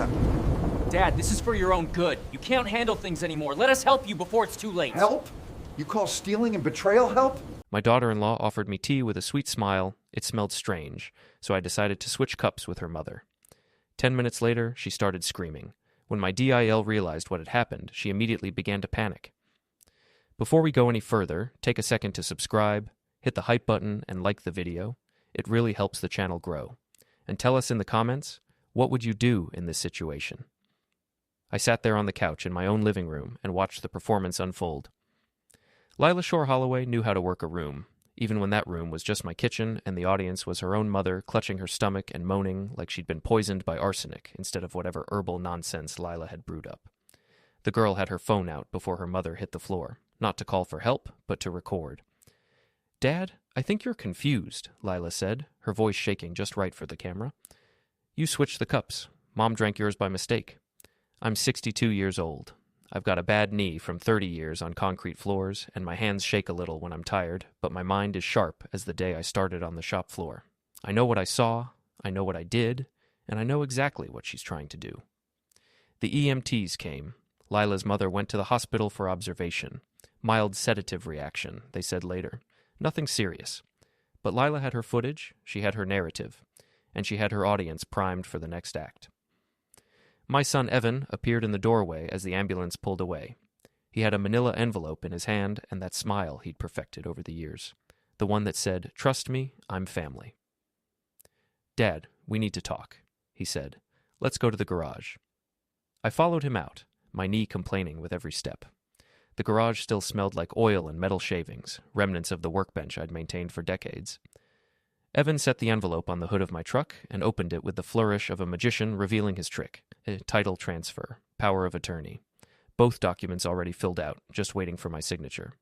Marta! Dad, this is for your own good. You can't handle things anymore. Let us help you before it's too late. Help? You call stealing and betrayal help? My daughter-in-law offered me tea with a sweet smile. It smelled strange, so I decided to switch cups with her mother. 10 minutes later, she started screaming. When my DIL realized what had happened, she immediately began to panic. Before we go any further, take a second to subscribe, hit the hype button, and like the video. It really helps the channel grow. And tell us in the comments, what would you do in this situation? I sat there on the couch in my own living room and watched the performance unfold. Lila Holloway knew how to work a room, even when that room was just my kitchen and the audience was her own mother clutching her stomach and moaning like she'd been poisoned by arsenic instead of whatever herbal nonsense Lila had brewed up. The girl had her phone out before her mother hit the floor, not to call for help, but to record. "Dad, I think you're confused," Lila said, her voice shaking just right for the camera. "You switched the cups. Mom drank yours by mistake. I'm 62 years old. I've got a bad knee from 30 years on concrete floors, and my hands shake a little when I'm tired, but my mind is sharp as the day I started on the shop floor. I know what I saw, I know what I did, and I know exactly what she's trying to do." The EMTs came. Lila's mother went to the hospital for observation. Mild sedative reaction, they said later. Nothing serious. But Lila had her footage, she had her narrative, and she had her audience primed for the next act. My son Evan appeared in the doorway as the ambulance pulled away. He had a manila envelope in his hand and that smile he'd perfected over the years. The one that said, "Trust me, I'm family." "Dad, we need to talk," he said. "Let's go to the garage." I followed him out, my knee complaining with every step. The garage still smelled like oil and metal shavings, remnants of the workbench I'd maintained for decades. Evan set the envelope on the hood of my truck and opened it with the flourish of a magician revealing his trick, a title transfer, power of attorney. Both documents already filled out, just waiting for my signature.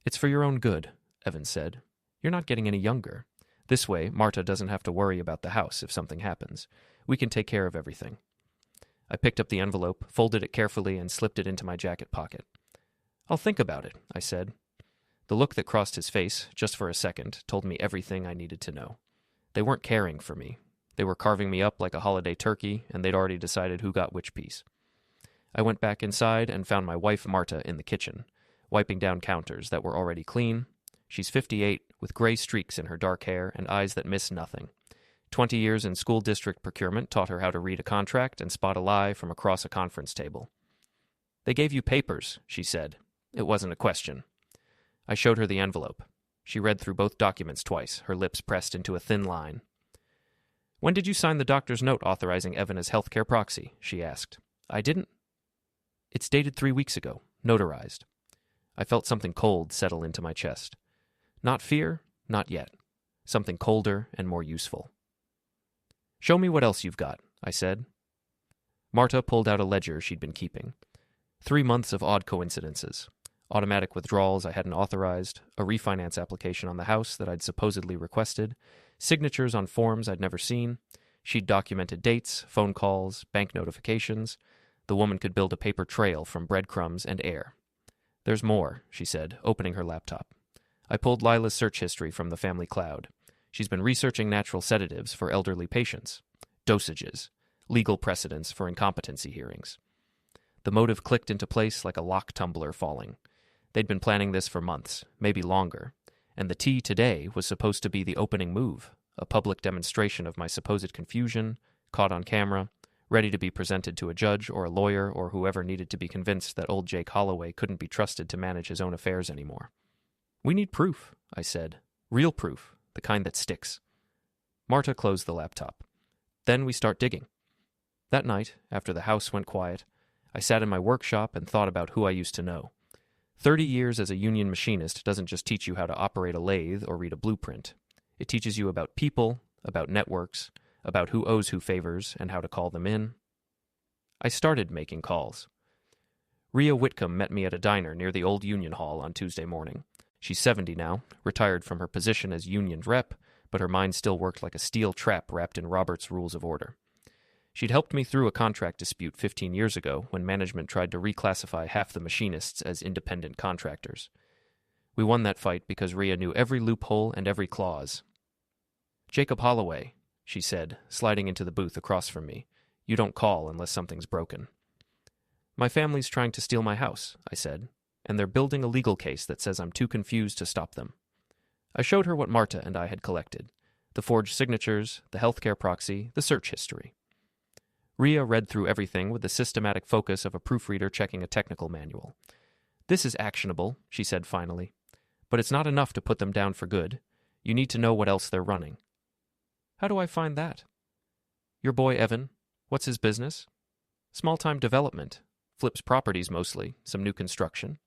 "It's for your own good," Evan said. "You're not getting any younger. This way, Marta doesn't have to worry about the house if something happens. We can take care of everything." I picked up the envelope, folded it carefully, and slipped it into my jacket pocket. "I'll think about it," I said. The look that crossed his face, just for a second, told me everything I needed to know. They weren't caring for me. They were carving me up like a holiday turkey, and they'd already decided who got which piece. I went back inside and found my wife Marta in the kitchen, wiping down counters that were already clean. She's 58, with gray streaks in her dark hair and eyes that miss nothing. 20 years in school district procurement taught her how to read a contract and spot a lie from across a conference table. "They gave you papers," she said. It wasn't a question. I showed her the envelope. She read through both documents twice, her lips pressed into a thin line. "When did you sign the doctor's note authorizing Evan as healthcare proxy?" she asked. "I didn't." "It's dated 3 weeks ago, notarized." I felt something cold settle into my chest. Not fear, not yet. Something colder and more useful. "Show me what else you've got," I said. Marta pulled out a ledger she'd been keeping. 3 months of odd coincidences. Automatic withdrawals I hadn't authorized, a refinance application on the house that I'd supposedly requested, signatures on forms I'd never seen. She'd documented dates, phone calls, bank notifications. The woman could build a paper trail from breadcrumbs and air. "There's more," she said, opening her laptop. I pulled Lila's search history from the family cloud. She's been researching natural sedatives for elderly patients, dosages, legal precedents for incompetency hearings. The motive clicked into place like a lock tumbler falling. They'd been planning this for months, maybe longer, and the tea today was supposed to be the opening move, a public demonstration of my supposed confusion, caught on camera, ready to be presented to a judge or a lawyer or whoever needed to be convinced that old Jake Holloway couldn't be trusted to manage his own affairs anymore. "We need proof," I said. "Real proof, the kind that sticks." Marta closed the laptop. Then we start digging. That night, after the house went quiet, I sat in my workshop and thought about who I used to know. 30 years as a union machinist doesn't just teach you how to operate a lathe or read a blueprint. It teaches you about people, about networks, about who owes who favors, and how to call them in. I started making calls. Rhea Whitcomb met me at a diner near the old Union Hall on Tuesday morning. She's 70 now, retired from her position as union rep, but her mind still worked like a steel trap wrapped in Robert's Rules of Order. She'd helped me through a contract dispute 15 years ago when management tried to reclassify half the machinists as independent contractors. We won that fight because Rhea knew every loophole and every clause. "Jacob Holloway," she said, sliding into the booth across from me. You don't call unless something's broken. My family's trying to steal my house, I said, and they're building a legal case that says I'm too confused to stop them. I showed her what Marta and I had collected: the forged signatures, the healthcare proxy, the search history. Ria read through everything with the systematic focus of a proofreader checking a technical manual. This is actionable, she said finally, but it's not enough to put them down for good. You need to know what else they're running. How do I find that? Your boy Evan, what's his business? Small-time development. Flips properties mostly, some new construction.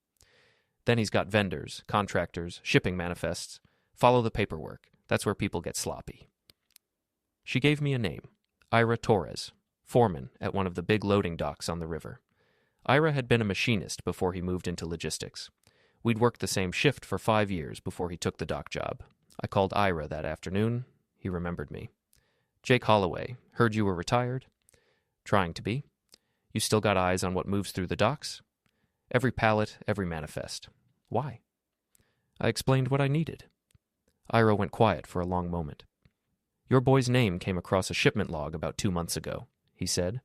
Then he's got vendors, contractors, shipping manifests. Follow the paperwork. That's where people get sloppy. She gave me a name, Ira Torres, foreman at one of the big loading docks on the river. Ira had been a machinist before he moved into logistics. We'd worked the same shift for 5 years before he took the dock job. I called Ira that afternoon. He remembered me. Jake Holloway, heard you were retired? Trying to be. You still got eyes on what moves through the docks? Every pallet, every manifest. Why? I explained what I needed. Ira went quiet for a long moment. Your boy's name came across a shipment log about 2 months ago, he said.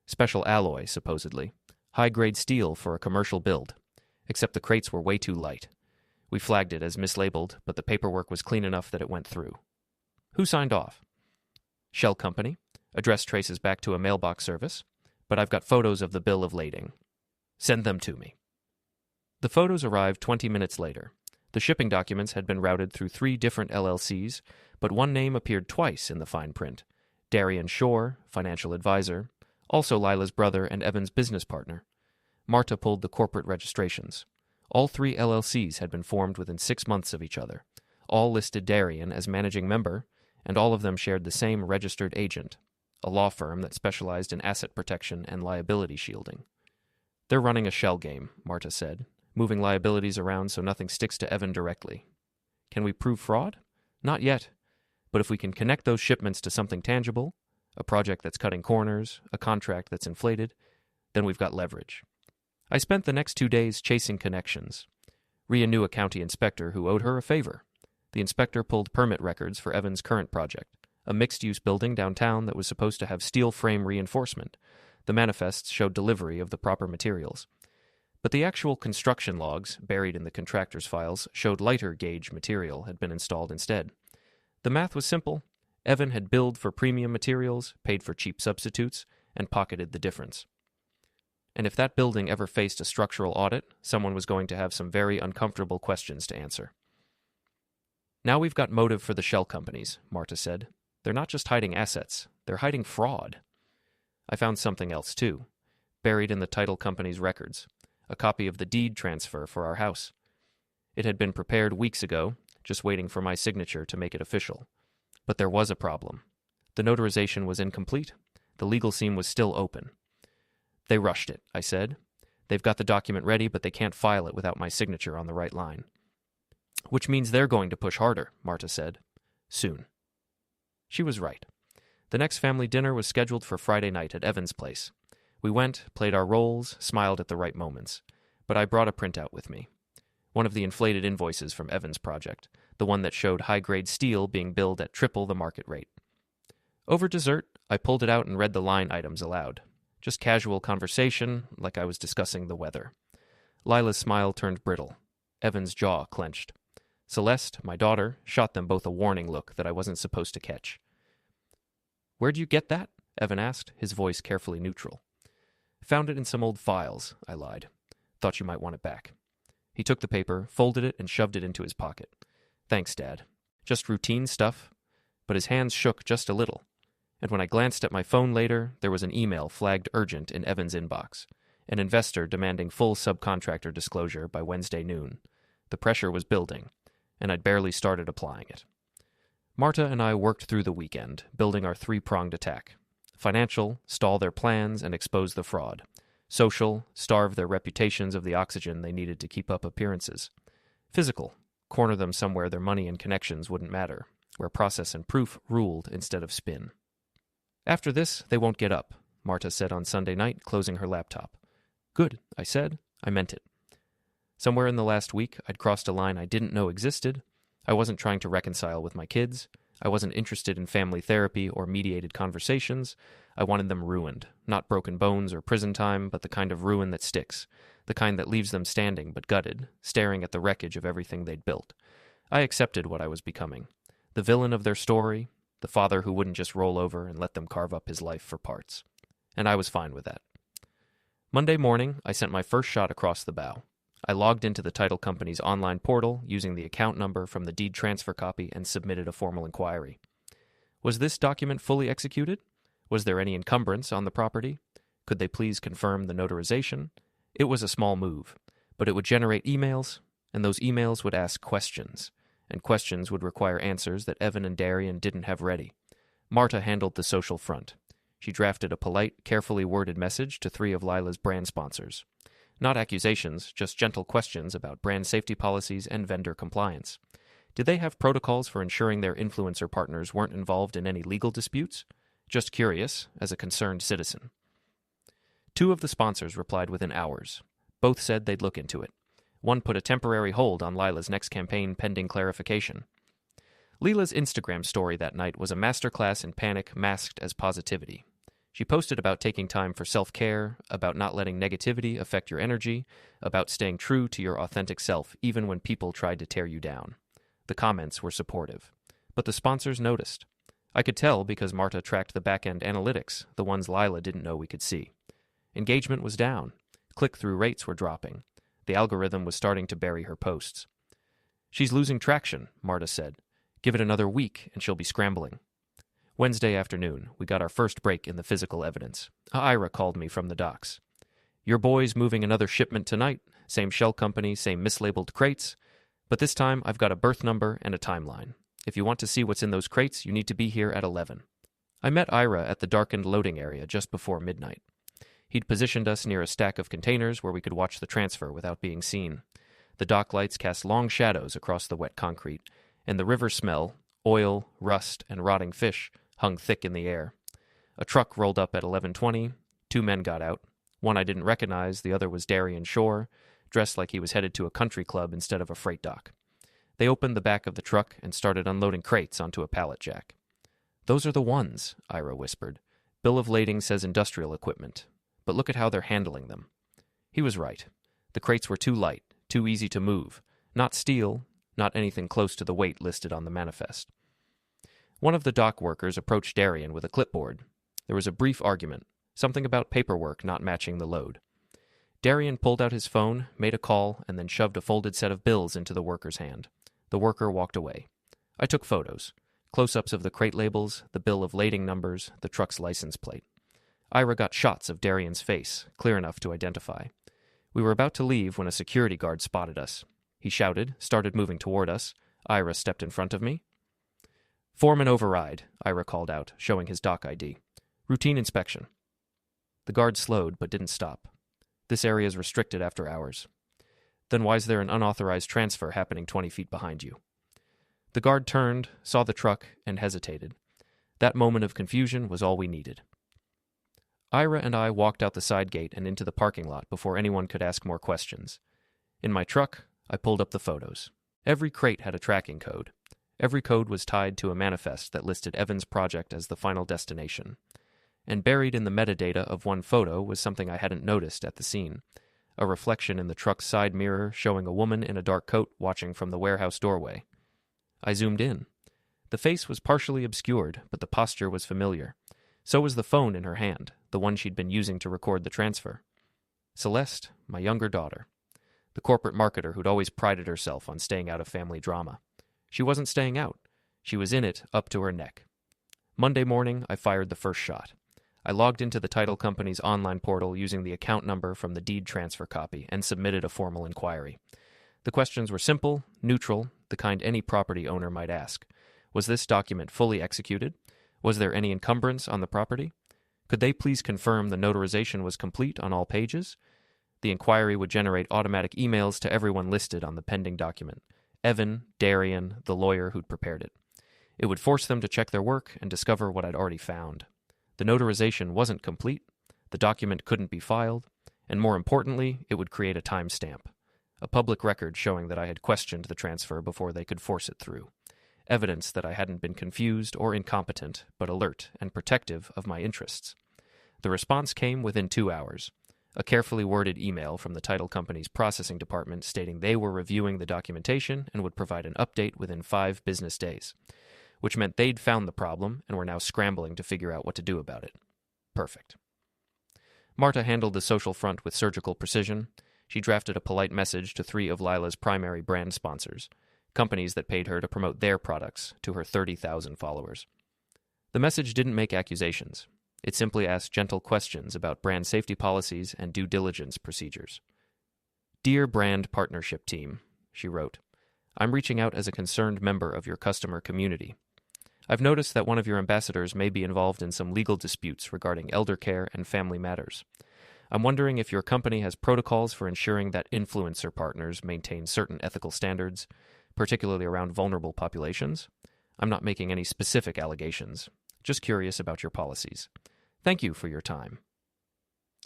Special alloy, supposedly. High-grade steel for a commercial build. Except the crates were way too light. We flagged it as mislabeled, but the paperwork was clean enough that it went through. Who signed off? Shell Company. Address traces back to a mailbox service, but I've got photos of the bill of lading. Send them to me. The photos arrived 20 minutes later. The shipping documents had been routed through 3 different LLCs, but one name appeared twice in the fine print. Darian Shore, financial advisor, also Lila's brother and Evan's business partner. Marta pulled the corporate registrations. All 3 LLCs had been formed within 6 months of each other. All listed Darian as managing member, and all of them shared the same registered agent, a law firm that specialized in asset protection and liability shielding. They're running a shell game, Marta said, moving liabilities around so nothing sticks to Evan directly. Can we prove fraud? Not yet. But if we can connect those shipments to something tangible, a project that's cutting corners, a contract that's inflated, then we've got leverage. I spent the next 2 days chasing connections. Ria knew a county inspector who owed her a favor. The inspector pulled permit records for Evan's current project, a mixed-use building downtown that was supposed to have steel frame reinforcement. The manifests showed delivery of the proper materials. But the actual construction logs, buried in the contractor's files, showed lighter gauge material had been installed instead. The math was simple. Evan had billed for premium materials, paid for cheap substitutes, and pocketed the difference. And if that building ever faced a structural audit, someone was going to have some very uncomfortable questions to answer. Now we've got motive for the shell companies, Marta said. They're not just hiding assets, they're hiding fraud. I found something else, too, buried in the title company's records, a copy of the deed transfer for our house. It had been prepared weeks ago, just waiting for my signature to make it official. But there was a problem. The notarization was incomplete. The legal seam was still open. They rushed it, I said. They've got the document ready, but they can't file it without my signature on the right line. Which means they're going to push harder, Marta said. Soon. She was right. The next family dinner was scheduled for Friday night at Evan's place. We went, played our roles, smiled at the right moments. But I brought a printout with me. One of the inflated invoices from Evan's project, the one that showed high-grade steel being billed at triple the market rate. Over dessert, I pulled it out and read the line items aloud. Just casual conversation, like I was discussing the weather. Lila's smile turned brittle. Evan's jaw clenched. Celeste, my daughter, shot them both a warning look that I wasn't supposed to catch. "Where'd you get that?" Evan asked, his voice carefully neutral. "Found it in some old files," I lied. "Thought you might want it back." He took the paper, folded it, and shoved it into his pocket. "Thanks, Dad. Just routine stuff." But his hands shook just a little. And when I glanced at my phone later, there was an email flagged urgent in Evan's inbox. An investor demanding full subcontractor disclosure by Wednesday noon. The pressure was building, and I'd barely started applying it. Marta and I worked through the weekend, building our 3-pronged attack. Financial, stall their plans and expose the fraud. Social, starve their reputations of the oxygen they needed to keep up appearances. Physical, corner them somewhere their money and connections wouldn't matter, where process and proof ruled instead of spin. "After this, they won't get up," Marta said on Sunday night, closing her laptop. "Good," I said. I meant it. Somewhere in the last week, I'd crossed a line I didn't know existed. I wasn't trying to reconcile with my kids. I wasn't interested in family therapy or mediated conversations. I wanted them ruined. Not broken bones or prison time, but the kind of ruin that sticks. The kind that leaves them standing but gutted, staring at the wreckage of everything they'd built. I accepted what I was becoming. The villain of their story, the father who wouldn't just roll over and let them carve up his life for parts. And I was fine with that. Monday morning, I sent my first shot across the bow. I logged into the title company's online portal using the account number from the deed transfer copy and submitted a formal inquiry. Was this document fully executed? Was there any encumbrance on the property? Could they please confirm the notarization? It was a small move, but it would generate emails, and those emails would ask questions, and questions would require answers that Evan and Darian didn't have ready. Marta handled the social front. She drafted a polite, carefully worded message to 3 of Lila's brand sponsors. Not accusations, just gentle questions about brand safety policies and vendor compliance. Did they have protocols for ensuring their influencer partners weren't involved in any legal disputes? Just curious, as a concerned citizen. 2 of the sponsors replied within hours. Both said they'd look into it. One put a temporary hold on Lila's next campaign pending clarification. Lila's Instagram story that night was a masterclass in panic masked as positivity. She posted about taking time for self-care, about not letting negativity affect your energy, about staying true to your authentic self even when people tried to tear you down. The comments were supportive. But the sponsors noticed. I could tell because Marta tracked the back-end analytics, the ones Lila didn't know we could see. Engagement was down. Click-through rates were dropping. The algorithm was starting to bury her posts. "She's losing traction," Marta said. "Give it another week and she'll be scrambling." Wednesday afternoon, we got our first break in the physical evidence. Ira called me from the docks. "Your boy's moving another shipment tonight. Same shell company, same mislabeled crates. But this time I've got a berth number and a timeline. If you want to see what's in those crates, you need to be here at 11. I met Ira at the darkened loading area just before midnight. He'd positioned us near a stack of containers where we could watch the transfer without being seen. The dock lights cast long shadows across the wet concrete, and the river smell, oil, rust, and rotting fish, hung thick in the air. A truck rolled up at 11:20. 2 men got out. One I didn't recognize, the other was Darian Shore, dressed like he was headed to a country club instead of a freight dock. They opened the back of the truck and started unloading crates onto a pallet jack. "Those are the ones," Ira whispered. "Bill of lading says industrial equipment, but look at how they're handling them." He was right. The crates were too light, too easy to move. Not steel, not anything close to the weight listed on the manifest. One of the dock workers approached Darian with a clipboard. There was a brief argument, something about paperwork not matching the load. Darian pulled out his phone, made a call, and then shoved a folded set of bills into the worker's hand. The worker walked away. I took photos. Close-ups of the crate labels, the bill of lading numbers, the truck's license plate. Ira got shots of Darian's face, clear enough to identify. We were about to leave when a security guard spotted us. He shouted, started moving toward us. Ira stepped in front of me. "Foreman override," Ira called out, showing his dock ID. "Routine inspection." The guard slowed but didn't stop. "This area is restricted after hours." "Then why is there an unauthorized transfer happening 20 feet behind you?" The guard turned, saw the truck, and hesitated. That moment of confusion was all we needed. Ira and I walked out the side gate and into the parking lot before anyone could ask more questions. In my truck, I pulled up the photos. Every crate had a tracking code. Every code was tied to a manifest that listed Evan's project as the final destination. And buried in the metadata of one photo was something I hadn't noticed at the scene. A reflection in the truck's side mirror showing a woman in a dark coat watching from the warehouse doorway. I zoomed in. The face was partially obscured, but the posture was familiar. So was the phone in her hand, the one she'd been using to record the transfer. Celeste, my younger daughter. The corporate marketer who'd always prided herself on staying out of family drama. She wasn't staying out. She was in it up to her neck. Monday morning, I fired the first shot. I logged into the title company's online portal using the account number from the deed transfer copy and submitted a formal inquiry. The questions were simple, neutral, the kind any property owner might ask. Was this document fully executed? Was there any encumbrance on the property? Could they please confirm the notarization was complete on all pages? The inquiry would generate automatic emails to everyone listed on the pending document. Evan, Darian, the lawyer who'd prepared it. It would force them to check their work and discover what I'd already found. The notarization wasn't complete, the document couldn't be filed, and more importantly, it would create a timestamp. A public record showing that I had questioned the transfer before they could force it through. evidence that I hadn't been confused or incompetent, but alert and protective of my interests. The response came within 2 hours. A carefully worded email from the title company's processing department stating they were reviewing the documentation and would provide an update within 5 business days, which meant they'd found the problem and were now scrambling to figure out what to do about it. Perfect. Marta handled the social front with surgical precision. She drafted a polite message to 3 of Lila's primary brand sponsors, companies that paid her to promote their products to her 30,000 followers. The message didn't make accusations. It simply asked gentle questions about brand safety policies and due diligence procedures. "Dear Brand Partnership Team," she wrote, "I'm reaching out as a concerned member of your customer community. I've noticed that one of your ambassadors may be involved in some legal disputes regarding elder care and family matters. I'm wondering if your company has protocols for ensuring that influencer partners maintain certain ethical standards, particularly around vulnerable populations. I'm not making any specific allegations, just curious about your policies. Thank you for your time."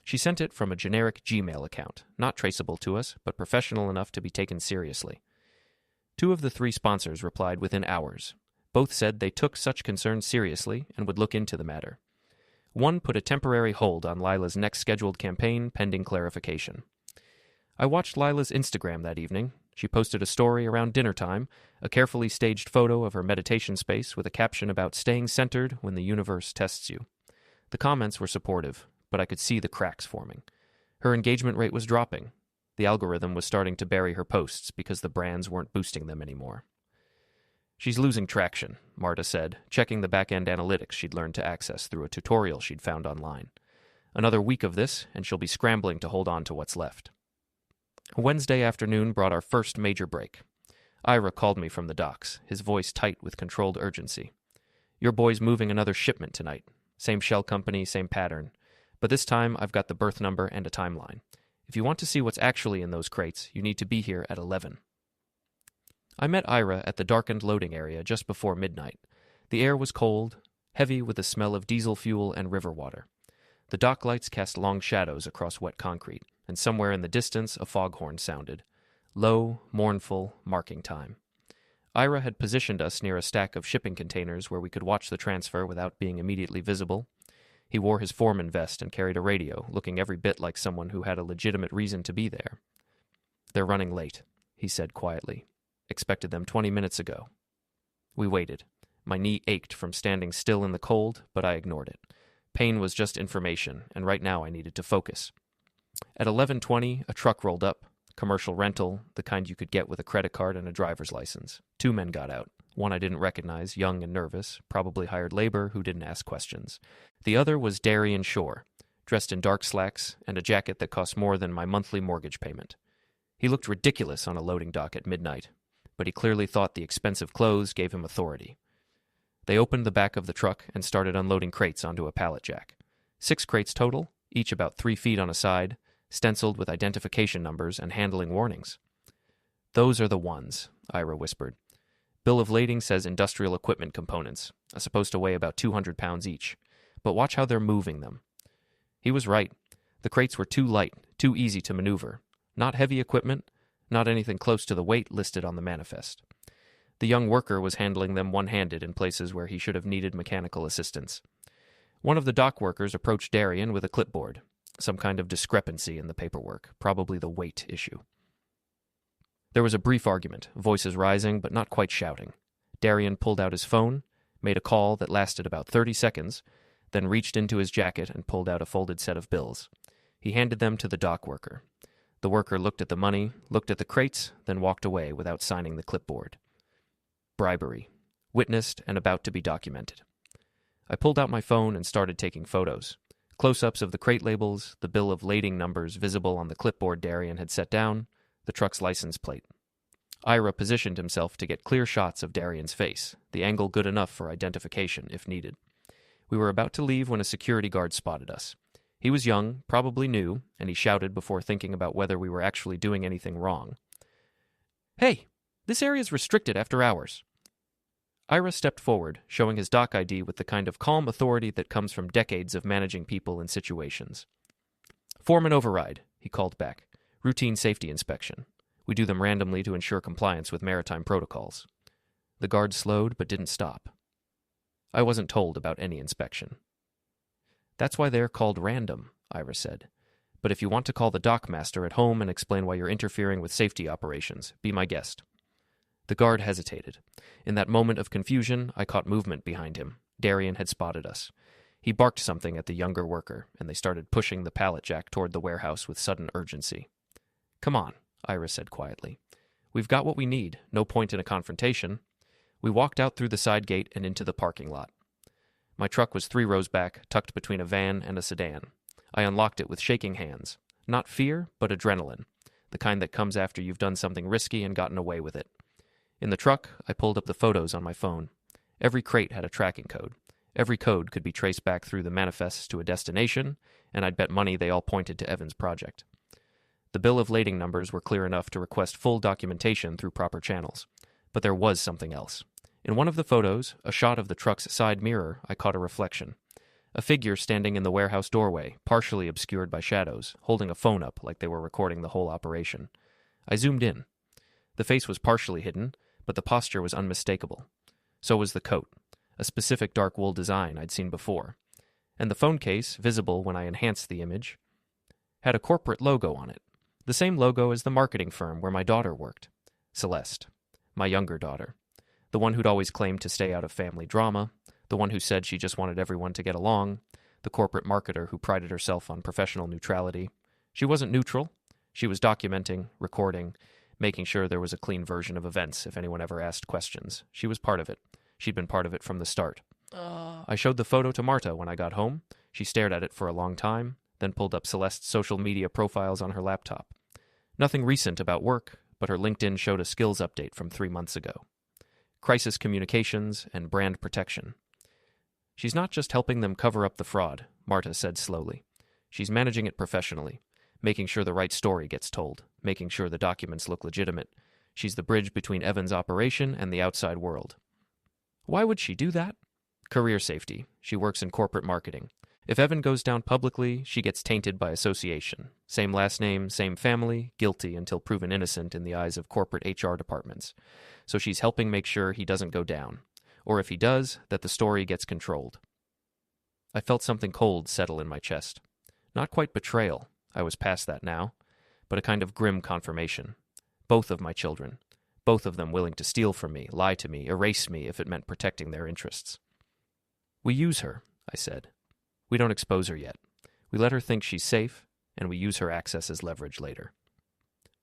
She sent it from a generic Gmail account, not traceable to us, but professional enough to be taken seriously. 2 of the 3 sponsors replied within hours. Both said they took such concerns seriously and would look into the matter. One put a temporary hold on Lila's next scheduled campaign pending clarification. I watched Lila's Instagram that evening. She posted a story around dinner time, a carefully staged photo of her meditation space with a caption about staying centered when the universe tests you. The comments were supportive, but I could see the cracks forming. Her engagement rate was dropping. The algorithm was starting to bury her posts because the brands weren't boosting them anymore. "She's losing traction," Marta said, checking the back-end analytics she'd learned to access through a tutorial she'd found online. "Another week of this, and she'll be scrambling to hold on to what's left." Wednesday afternoon brought our first major break. Ira called me from the docks, his voice tight with controlled urgency. "Your boy's moving another shipment tonight. Same shell company, same pattern. But this time I've got the berth number and a timeline. If you want to see what's actually in those crates, you need to be here at 11. I met Ira at the darkened loading area just before midnight. The air was cold, heavy with the smell of diesel fuel and river water. The dock lights cast long shadows across wet concrete, and somewhere in the distance a foghorn sounded. Low, mournful, marking time. Ira had positioned us near a stack of shipping containers where we could watch the transfer without being immediately visible. He wore his foreman vest and carried a radio, looking every bit like someone who had a legitimate reason to be there. "They're running late," he said quietly. "Expected them 20 minutes ago." We waited. My knee ached from standing still in the cold, but I ignored it. Pain was just information, and right now I needed to focus. At 11:20, a truck rolled up. Commercial rental, the kind you could get with a credit card and a driver's license. 2 men got out. One I didn't recognize, young and nervous, probably hired labor who didn't ask questions. The other was Darian Shore, dressed in dark slacks and a jacket that cost more than my monthly mortgage payment. He looked ridiculous on a loading dock at midnight, but he clearly thought the expensive clothes gave him authority. They opened the back of the truck and started unloading crates onto a pallet jack. 6 crates total, each about 3 feet on a side, stenciled with identification numbers and handling warnings. "Those are the ones," Ira whispered. "Bill of lading says industrial equipment components, are supposed to weigh about 200 pounds each. But watch how they're moving them." He was right. The crates were too light, too easy to maneuver. Not heavy equipment, not anything close to the weight listed on the manifest. The young worker was handling them one-handed in places where he should have needed mechanical assistance. One of the dock workers approached Darian with a clipboard. Some kind of discrepancy in the paperwork, probably the weight issue. There was a brief argument, voices rising but not quite shouting. Darian pulled out his phone, made a call that lasted about 30 seconds, then reached into his jacket and pulled out a folded set of bills. He handed them to the dock worker. The worker looked at the money, looked at the crates, then walked away without signing the clipboard. Bribery. Witnessed and about to be documented. I pulled out my phone and started taking photos. Close-ups of the crate labels, the bill of lading numbers visible on the clipboard Darian had set down, the truck's license plate. Ira positioned himself to get clear shots of Darian's face, the angle good enough for identification if needed. We were about to leave when a security guard spotted us. He was young, probably new, and he shouted before thinking about whether we were actually doing anything wrong. "Hey, this area's restricted after hours." Ira stepped forward, showing his dock ID with the kind of calm authority that comes from decades of managing people in situations. "Foreman override," he called back. "Routine safety inspection. We do them randomly to ensure compliance with maritime protocols." The guard slowed but didn't stop. I wasn't told about any inspection. That's why they're called random, Iris said. But if you want to call the dockmaster at home and explain why you're interfering with safety operations, be my guest. The guard hesitated. In that moment of confusion, I caught movement behind him. Darian had spotted us. He barked something at the younger worker, and they started pushing the pallet jack toward the warehouse with sudden urgency. Come on, Iris said quietly. We've got what we need, no point in a confrontation. We walked out through the side gate and into the parking lot. My truck was 3 rows back, tucked between a van and a sedan. I unlocked it with shaking hands. Not fear, but adrenaline, the kind that comes after you've done something risky and gotten away with it. In the truck, I pulled up the photos on my phone. Every crate had a tracking code. Every code could be traced back through the manifests to a destination, and I'd bet money they all pointed to Evan's project. The bill of lading numbers were clear enough to request full documentation through proper channels. But there was something else. In one of the photos, a shot of the truck's side mirror, I caught a reflection. A figure standing in the warehouse doorway, partially obscured by shadows, holding a phone up like they were recording the whole operation. I zoomed in. The face was partially hidden, but the posture was unmistakable. So was the coat, a specific dark wool design I'd seen before. And the phone case, visible when I enhanced the image, had a corporate logo on it, the same logo as the marketing firm where my daughter worked. Celeste, my younger daughter, the one who'd always claimed to stay out of family drama, the one who said she just wanted everyone to get along, the corporate marketer who prided herself on professional neutrality. She wasn't neutral. She was documenting, recording, making sure there was a clean version of events if anyone ever asked questions. She was part of it. She'd been part of it from the start. I showed the photo to Marta when I got home. She stared at it for a long time, then pulled up Celeste's social media profiles on her laptop. Nothing recent about work, but her LinkedIn showed a skills update from 3 months ago. Crisis communications and brand protection. She's not just helping them cover up the fraud, Marta said slowly. She's managing it professionally, making sure the right story gets told, making sure the documents look legitimate. She's the bridge between Evan's operation and the outside world. Why would she do that? Career safety. She works in corporate marketing. If Evan goes down publicly, she gets tainted by association. Same last name, same family, guilty until proven innocent in the eyes of corporate HR departments. So she's helping make sure he doesn't go down. Or if he does, that the story gets controlled. I felt something cold settle in my chest. Not quite betrayal, I was past that now, but a kind of grim confirmation. Both of my children. Both of them willing to steal from me, lie to me, erase me if it meant protecting their interests. We use her, I said. We don't expose her yet. We let her think she's safe, and we use her access as leverage later.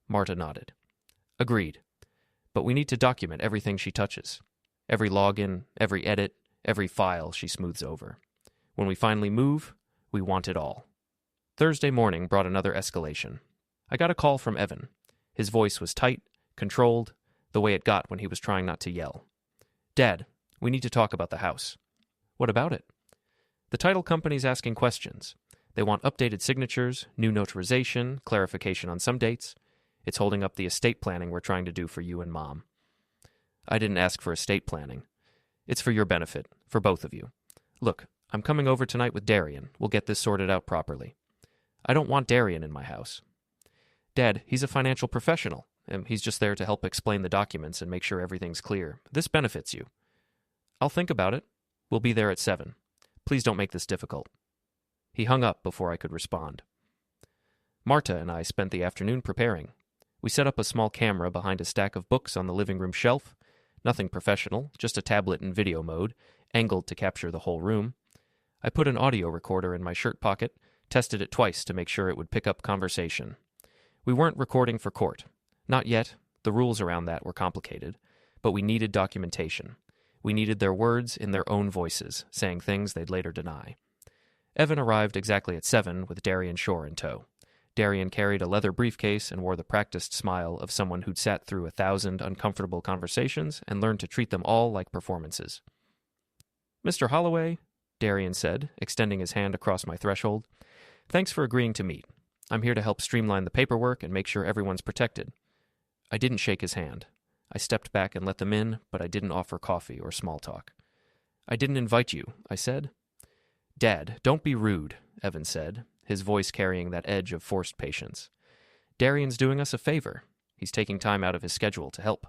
Marta nodded. Agreed. But we need to document everything she touches. Every login, every edit, every file she smooths over. When we finally move, we want it all. Thursday morning brought another escalation. I got a call from Evan. His voice was tight, controlled, the way it got when he was trying not to yell. Dad, we need to talk about the house. What about it? The title company's asking questions. They want updated signatures, new notarization, clarification on some dates. It's holding up the estate planning we're trying to do for you and Mom. I didn't ask for estate planning. It's for your benefit, for both of you. Look, I'm coming over tonight with Darian. We'll get this sorted out properly. I don't want Darian in my house. Dad, he's a financial professional, and he's just there to help explain the documents and make sure everything's clear. This benefits you. I'll think about it. We'll be there at 7. Please don't make this difficult. He hung up before I could respond. Marta and I spent the afternoon preparing. We set up a small camera behind a stack of books on the living room shelf. Nothing professional, just a tablet in video mode, angled to capture the whole room. I put an audio recorder in my shirt pocket, tested it twice to make sure it would pick up conversation. We weren't recording for court. Not yet. The rules around that were complicated. But we needed documentation. We needed their words in their own voices, saying things they'd later deny. Evan arrived exactly at 7 with Darian Shore in tow. Darian carried a leather briefcase and wore the practiced smile of someone who'd sat through 1,000 uncomfortable conversations and learned to treat them all like performances. Mr. Holloway, Darian said, extending his hand across my threshold, thanks for agreeing to meet. I'm here to help streamline the paperwork and make sure everyone's protected. I didn't shake his hand. I stepped back and let them in, but I didn't offer coffee or small talk. I didn't invite you, I said. Dad, don't be rude, Evan said, his voice carrying that edge of forced patience. Darian's doing us a favor. He's taking time out of his schedule to help.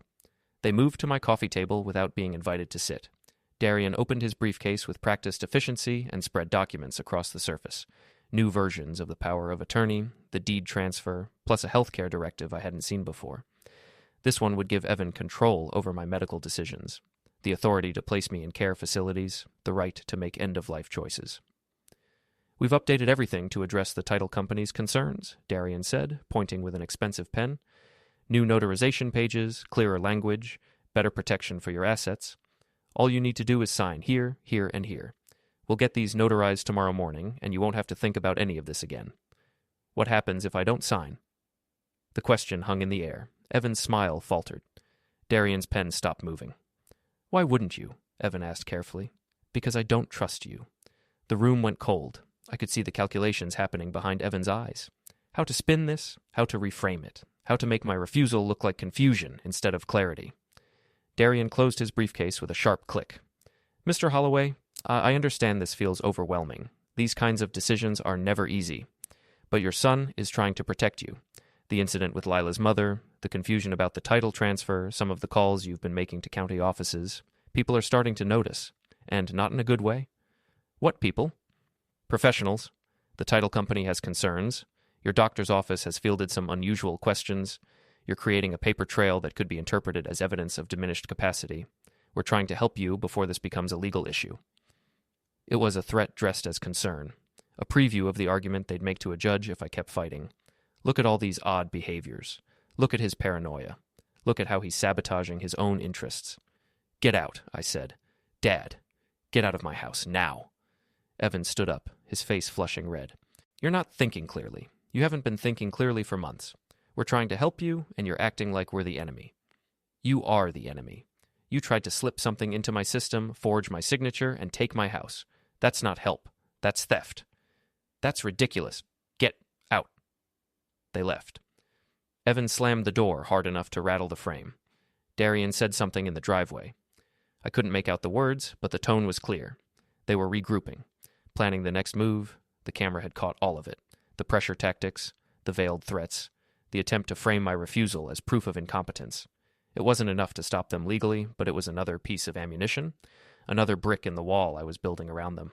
They moved to my coffee table without being invited to sit. Darian opened his briefcase with practiced efficiency and spread documents across the surface. New versions of the power of attorney, the deed transfer, plus a healthcare directive I hadn't seen before. This one would give Evan control over my medical decisions, the authority to place me in care facilities, the right to make end-of-life choices. "We've updated everything to address the title company's concerns," Darian said, pointing with an expensive pen. "New notarization pages, clearer language, better protection for your assets. All you need to do is sign here, here, and here. We'll get these notarized tomorrow morning, and you won't have to think about any of this again. What happens if I don't sign?" The question hung in the air. Evan's smile faltered. Darian's pen stopped moving. "Why wouldn't you?" Evan asked carefully. "Because I don't trust you." The room went cold. I could see the calculations happening behind Evan's eyes. How to spin this, how to reframe it, how to make my refusal look like confusion instead of clarity. Darian closed his briefcase with a sharp click. "Mr. Holloway, I understand this feels overwhelming. These kinds of decisions are never easy. But your son is trying to protect you. The incident with Lila's mother, the confusion about the title transfer, some of the calls you've been making to county offices. People are starting to notice, and not in a good way." "What people?" "Professionals. The title company has concerns. Your doctor's office has fielded some unusual questions. You're creating a paper trail that could be interpreted as evidence of diminished capacity. We're trying to help you before this becomes a legal issue." It was a threat dressed as concern, a preview of the argument they'd make to a judge if I kept fighting. Look at all these odd behaviors. Look at his paranoia. Look at how he's sabotaging his own interests. "Get out," I said. "Dad, get out of my house, now." Evan stood up, his face flushing red. "You're not thinking clearly. You haven't been thinking clearly for months. We're trying to help you, and you're acting like we're the enemy. You are the enemy. You tried to slip something into my system, forge my signature, and take my house. That's not help. That's theft. That's ridiculous. Get out." They left. Evan slammed the door hard enough to rattle the frame. Darian said something in the driveway. I couldn't make out the words, but the tone was clear. They were regrouping, planning the next move. The camera had caught all of it. The pressure tactics, the veiled threats, the attempt to frame my refusal as proof of incompetence. It wasn't enough to stop them legally, but it was another piece of ammunition, another brick in the wall I was building around them.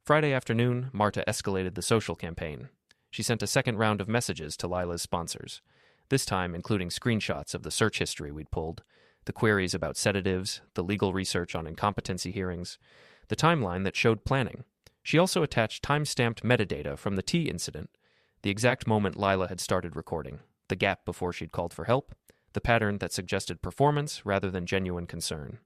Friday afternoon, Marta escalated the social campaign. She sent a second round of messages to Lila's sponsors, this time including screenshots of the search history we'd pulled, the queries about sedatives, the legal research on incompetency hearings, the timeline that showed planning. She also attached time-stamped metadata from the tea incident, the exact moment Lila had started recording, the gap before she'd called for help, the pattern that suggested performance rather than genuine concern.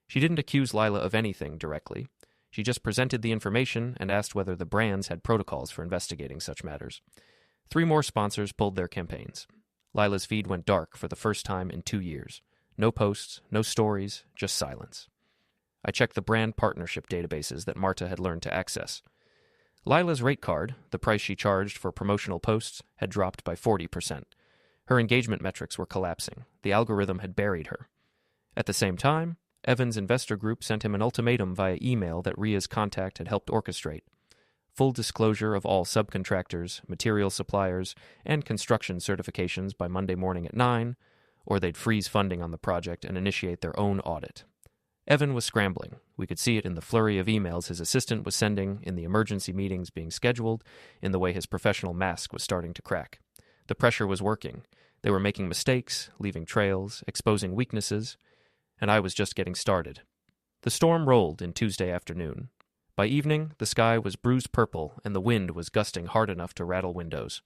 She didn't accuse Lila of anything directly. She just presented the information and asked whether the brands had protocols for investigating such matters. 3 more sponsors pulled their campaigns. Lila's feed went dark for the first time in 2 years. No posts, no stories, just silence. I checked the brand partnership databases that Marta had learned to access. Lila's rate card, the price she charged for promotional posts, had dropped by 40%. Her engagement metrics were collapsing. The algorithm had buried her. At the same time, Evan's investor group sent him an ultimatum via email that Ria's contact had helped orchestrate. Full disclosure of all subcontractors, material suppliers, and construction certifications by Monday morning at 9, or they'd freeze funding on the project and initiate their own audit. Evan was scrambling. We could see it in the flurry of emails his assistant was sending, in the emergency meetings being scheduled, in the way his professional mask was starting to crack. The pressure was working. They were making mistakes, leaving trails, exposing weaknesses, and I was just getting started. The storm rolled in Tuesday afternoon. By evening, the sky was bruised purple, and the wind was gusting hard enough to rattle windows.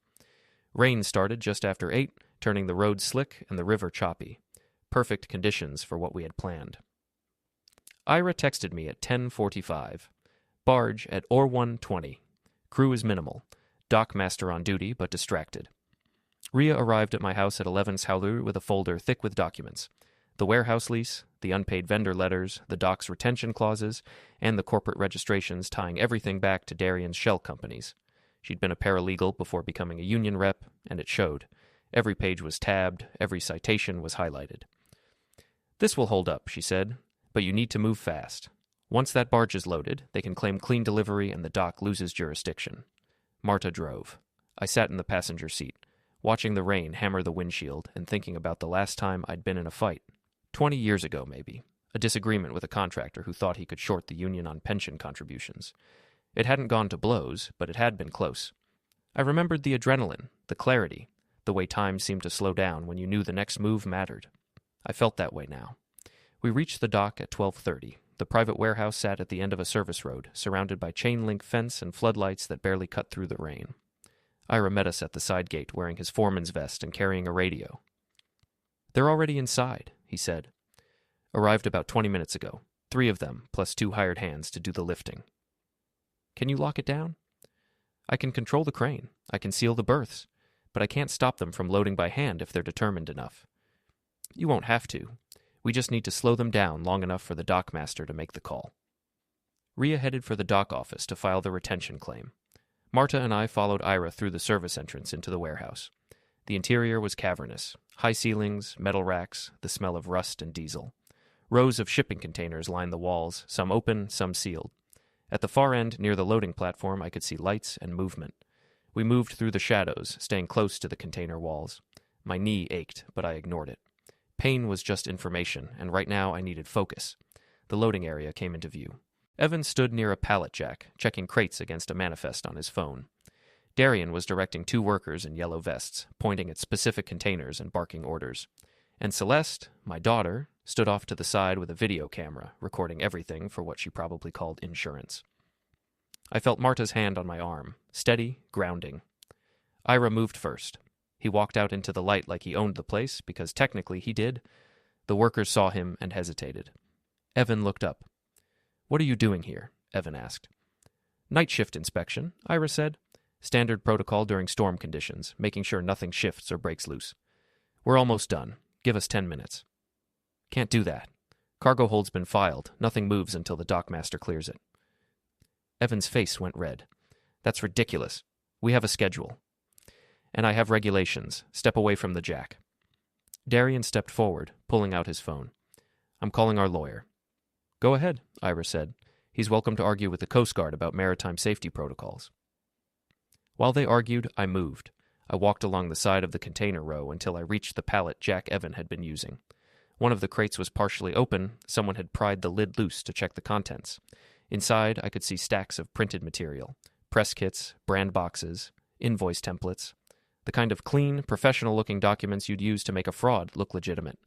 Rain started just after 8, turning the road slick and the river choppy. Perfect conditions for what we had planned. Ira texted me at 10:45. Barge at or 1:20. Crew is minimal. Dock master on duty, but distracted. Ria arrived at my house at 11 Saulu with a folder thick with documents. The warehouse lease, the unpaid vendor letters, the dock's retention clauses, and the corporate registrations tying everything back to Darian's shell companies. She'd been a paralegal before becoming a union rep, and it showed. Every page was tabbed, every citation was highlighted. "This will hold up," she said, "but you need to move fast. Once that barge is loaded, they can claim clean delivery and the dock loses jurisdiction." Marta drove. I sat in the passenger seat. watching the rain hammer the windshield and thinking about the last time I'd been in a fight. 20 years ago, maybe. A disagreement with a contractor who thought he could short the union on pension contributions. It hadn't gone to blows, but it had been close. I remembered the adrenaline, the clarity, the way time seemed to slow down when you knew the next move mattered. I felt that way now. We reached the dock at 12:30. The private warehouse sat at the end of a service road, surrounded by chain-link fence and floodlights that barely cut through the rain. Ira met us at the side gate, wearing his foreman's vest and carrying a radio. "They're already inside," he said. "Arrived about 20 minutes ago. 3 of them, plus 2 hired hands to do the lifting." "Can you lock it down?" "I can control the crane. I can seal the berths. But I can't stop them from loading by hand if they're determined enough." "You won't have to. We just need to slow them down long enough for the dockmaster to make the call." Rhea headed for the dock office to file the retention claim. Marta and I followed Ira through the service entrance into the warehouse. The interior was cavernous. High ceilings, metal racks, the smell of rust and diesel. Rows of shipping containers lined the walls, some open, some sealed. At the far end, near the loading platform, I could see lights and movement. We moved through the shadows, staying close to the container walls. My knee ached, but I ignored it. Pain was just information, and right now I needed focus. The loading area came into view. Evan stood near a pallet jack, checking crates against a manifest on his phone. Darian was directing 2 workers in yellow vests, pointing at specific containers and barking orders. And Celeste, my daughter, stood off to the side with a video camera, recording everything for what she probably called insurance. I felt Marta's hand on my arm, steady, grounding. Ira moved first. He walked out into the light like he owned the place, because technically he did. The workers saw him and hesitated. Evan looked up. "What are you doing here?" Evan asked. "Night shift inspection," Ira said. "Standard protocol during storm conditions, making sure nothing shifts or breaks loose. We're almost done. Give us 10 minutes. "Can't do that. Cargo hold's been filed. Nothing moves until the dockmaster clears it." Evan's face went red. "That's ridiculous. We have a schedule. And I have regulations. Step away from the jack." Darian stepped forward, pulling out his phone. "I'm calling our lawyer." "Go ahead," Ira said. "He's welcome to argue with the Coast Guard about maritime safety protocols." While they argued, I moved. I walked along the side of the container row until I reached the pallet Jack Evan had been using. One of the crates was partially open. Someone had pried the lid loose to check the contents. Inside, I could see stacks of printed material, press kits, brand boxes, invoice templates, the kind of clean, professional-looking documents you'd use to make a fraud look legitimate.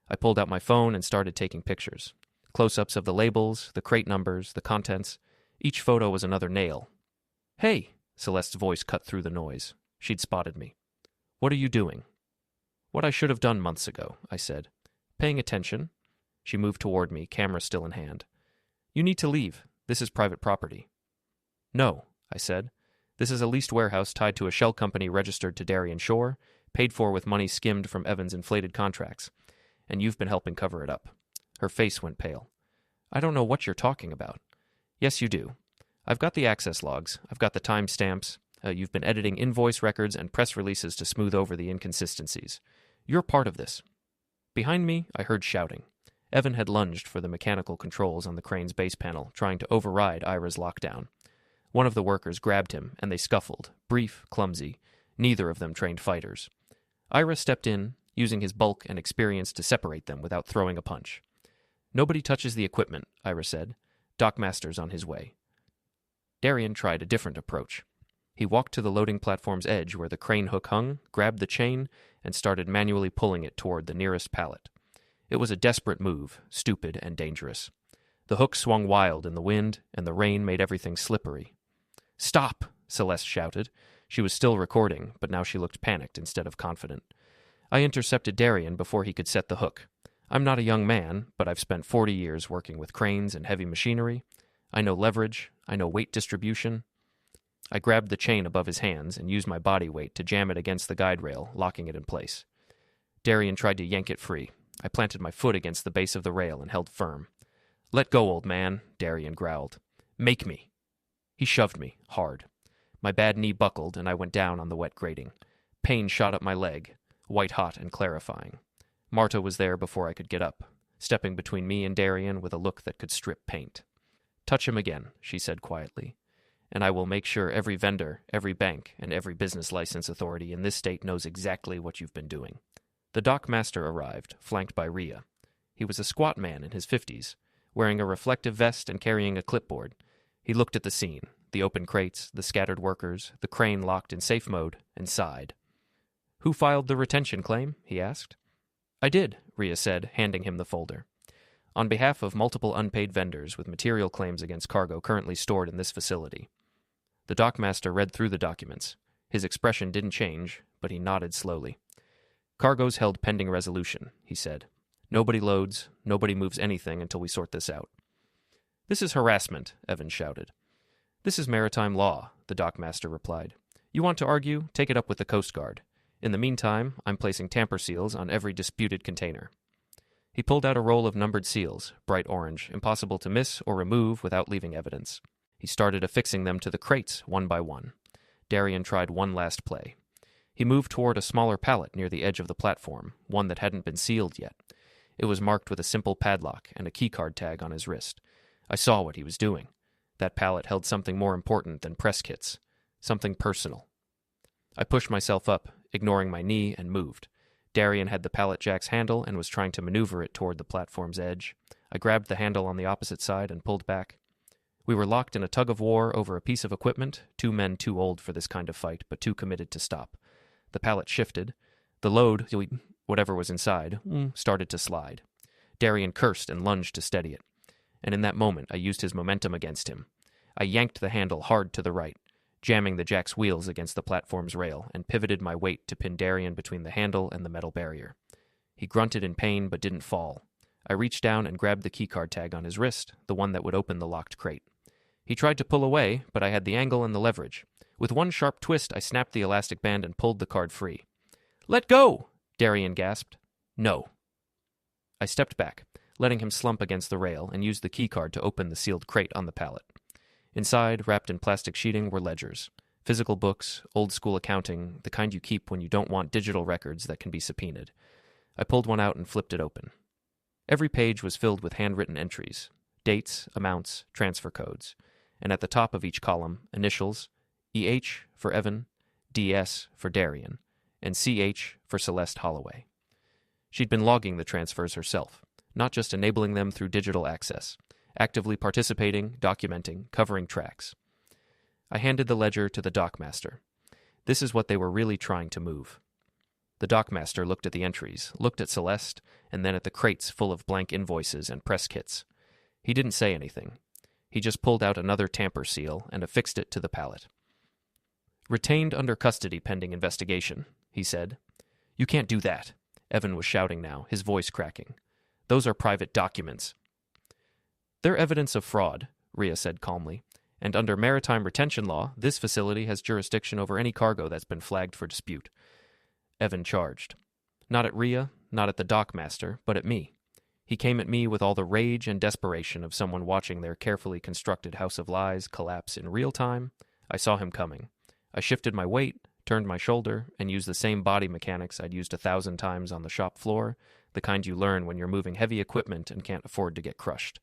I pulled out my phone and started taking pictures. Close-ups of the labels, the crate numbers, the contents. Each photo was another nail. "Hey!" Celeste's voice cut through the noise. She'd spotted me. "What are you doing?" "What I should have done months ago," I said. "Paying attention." She moved toward me, camera still in hand. "You need to leave. This is private property." "No," I said. "This is a leased warehouse tied to a shell company registered to Darien Shore, paid for with money skimmed from Evan's inflated contracts. And you've been helping cover it up." Her face went pale. "I don't know what you're talking about." "Yes, you do. I've got the access logs. I've got the timestamps. You've been editing invoice records and press releases to smooth over the inconsistencies. You're part of this." Behind me, I heard shouting. Evan had lunged for the mechanical controls on the crane's base panel, trying to override Ira's lockdown. One of the workers grabbed him, and they scuffled, brief, clumsy, neither of them trained fighters. Ira stepped in, using his bulk and experience to separate them without throwing a punch. "Nobody touches the equipment," Ira said. "Dockmaster's on his way." Darian tried a different approach. He walked to the loading platform's edge where the crane hook hung, grabbed the chain, and started manually pulling it toward the nearest pallet. It was a desperate move, stupid and dangerous. The hook swung wild in the wind, and the rain made everything slippery. "Stop!" Celeste shouted. She was still recording, but now she looked panicked instead of confident. I intercepted Darian before he could set the hook. I'm not a young man, but I've spent 40 years working with cranes and heavy machinery. I know leverage. I know weight distribution. I grabbed the chain above his hands and used my body weight to jam it against the guide rail, locking it in place. Darian tried to yank it free. I planted my foot against the base of the rail and held firm. "Let go, old man," Darian growled. "Make me." He shoved me, hard. My bad knee buckled, and I went down on the wet grating. Pain shot up my leg, white-hot and clarifying. Marta was there before I could get up, stepping between me and Darian with a look that could strip paint. "Touch him again," she said quietly. and I will make sure every vendor, every bank, and every business license authority in this state knows exactly what you've been doing." The dockmaster arrived, flanked by Rhea. He was a squat man in his 50s, wearing a reflective vest and carrying a clipboard. He looked at the scene, the open crates, the scattered workers, the crane locked in safe mode, and sighed. "Who filed the retention claim?" he asked. "I did," Rhea said, handing him the folder. "On behalf of multiple unpaid vendors with material claims against cargo currently stored in this facility." The dockmaster read through the documents. His expression didn't change, but he nodded slowly. "Cargo's held pending resolution," he said. "Nobody loads, nobody moves anything until we sort this out." "This is harassment," Evan shouted. "This is maritime law," the dockmaster replied. "You want to argue? Take it up with the Coast Guard. In the meantime, I'm placing tamper seals on every disputed container." He pulled out a roll of numbered seals, bright orange, impossible to miss or remove without leaving evidence. He started affixing them to the crates one by one. Darian tried one last play. He moved toward a smaller pallet near the edge of the platform, one that hadn't been sealed yet. It was marked with a simple padlock and a keycard tag on his wrist. I saw what he was doing. That pallet held something more important than press kits, something personal. I pushed myself up, ignoring my knee, and moved. Darian had the pallet jack's handle and was trying to maneuver it toward the platform's edge. I grabbed the handle on the opposite side and pulled back. We were locked in a tug-of-war over a piece of equipment, two men too old for this kind of fight, but too committed to stop. The pallet shifted. The load, whatever was inside, started to slide. Darian cursed and lunged to steady it. And in that moment, I used his momentum against him. I yanked the handle hard to the right, jamming the jack's wheels against the platform's rail, and pivoted my weight to pin Darian between the handle and the metal barrier. He grunted in pain but didn't fall. I reached down and grabbed the keycard tag on his wrist, the one that would open the locked crate. He tried to pull away, but I had the angle and the leverage. With one sharp twist, I snapped the elastic band and pulled the card free. "Let go!" Darian gasped. "No." I stepped back, letting him slump against the rail, and used the keycard to open the sealed crate on the pallet. Inside, wrapped in plastic sheeting, were ledgers. Physical books, old-school accounting, the kind you keep when you don't want digital records that can be subpoenaed. I pulled one out and flipped it open. Every page was filled with handwritten entries, dates, amounts, transfer codes, and at the top of each column, initials, EH for Evan, DS for Darian, and CH for Celeste Holloway. She'd been logging the transfers herself, not just enabling them through digital access, actively participating, documenting, covering tracks. I handed the ledger to the dockmaster. This is what they were really trying to move. The dockmaster looked at the entries, looked at Celeste, and then at the crates full of blank invoices and press kits. He didn't say anything. He just pulled out another tamper seal and affixed it to the pallet. "Retained under custody pending investigation," he said. "You can't do that," Evan was shouting now, his voice cracking. "Those are private documents." "They're evidence of fraud," Rhea said calmly, "and under maritime retention law, this facility has jurisdiction over any cargo that's been flagged for dispute." Evan charged. Not at Rhea, not at the dockmaster, but at me. He came at me with all the rage and desperation of someone watching their carefully constructed house of lies collapse in real time. I saw him coming. I shifted my weight, turned my shoulder, and used the same body mechanics I'd used 1,000 times on the shop floor, the kind you learn when you're moving heavy equipment and can't afford to get crushed.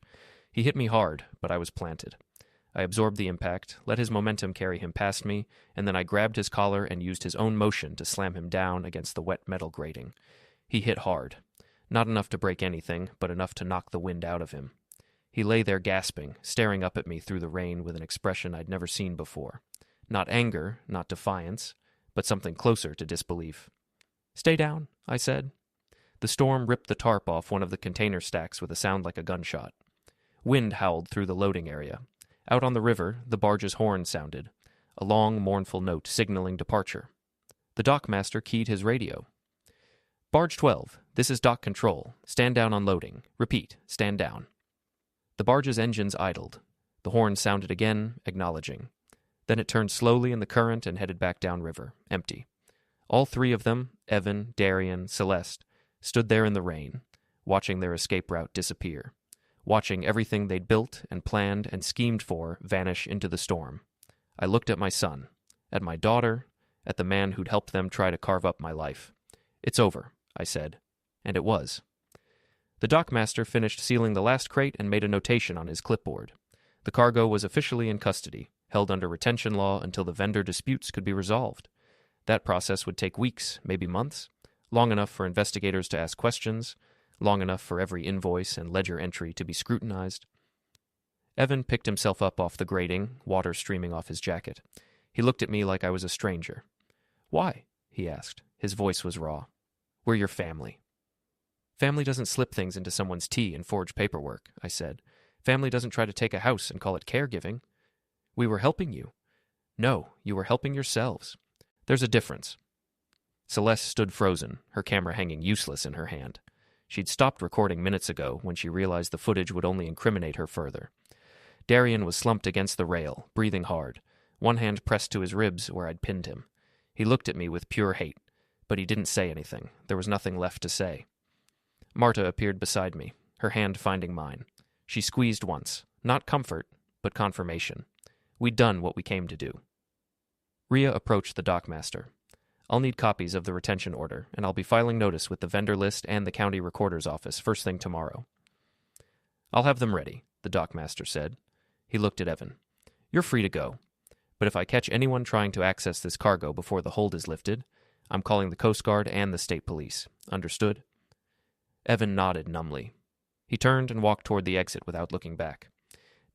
He hit me hard, but I was planted. I absorbed the impact, let his momentum carry him past me, and then I grabbed his collar and used his own motion to slam him down against the wet metal grating. He hit hard. Not enough to break anything, but enough to knock the wind out of him. He lay there gasping, staring up at me through the rain with an expression I'd never seen before. Not anger, not defiance, but something closer to disbelief. "Stay down," I said. The storm ripped the tarp off one of the container stacks with a sound like a gunshot. Wind howled through the loading area. Out on the river, the barge's horn sounded, a long, mournful note signaling departure. The dockmaster keyed his radio. "Barge 12, this is dock control. Stand down on loading. Repeat, stand down." The barge's engines idled. The horn sounded again, acknowledging. Then it turned slowly in the current and headed back downriver, empty. All three of them, Evan, Darian, Celeste, stood there in the rain, watching their escape route disappear, watching everything they'd built and planned and schemed for vanish into the storm. I looked at my son, at my daughter, at the man who'd helped them try to carve up my life. "It's over," I said. And it was. The dockmaster finished sealing the last crate and made a notation on his clipboard. The cargo was officially in custody, held under retention law until the vendor disputes could be resolved. That process would take weeks, maybe months, long enough for investigators to ask questions, long enough for every invoice and ledger entry to be scrutinized. Evan picked himself up off the grating, water streaming off his jacket. He looked at me like I was a stranger. "Why?" he asked. His voice was raw. "We're your family." "Family doesn't slip things into someone's tea and forge paperwork," I said. "Family doesn't try to take a house and call it caregiving." "We were helping you." "No, you were helping yourselves. There's a difference." Celeste stood frozen, her camera hanging useless in her hand. She'd stopped recording minutes ago when she realized the footage would only incriminate her further. Darian was slumped against the rail, breathing hard, one hand pressed to his ribs where I'd pinned him. He looked at me with pure hate, but he didn't say anything. There was nothing left to say. Marta appeared beside me, her hand finding mine. She squeezed once, not comfort, but confirmation. We'd done what we came to do. Rhea approached the dockmaster. "I'll need copies of the retention order, and I'll be filing notice with the vendor list and the county recorder's office first thing tomorrow." "I'll have them ready," the dockmaster said. He looked at Evan. "You're free to go. But if I catch anyone trying to access this cargo before the hold is lifted, I'm calling the Coast Guard and the state police. Understood?" Evan nodded numbly. He turned and walked toward the exit without looking back.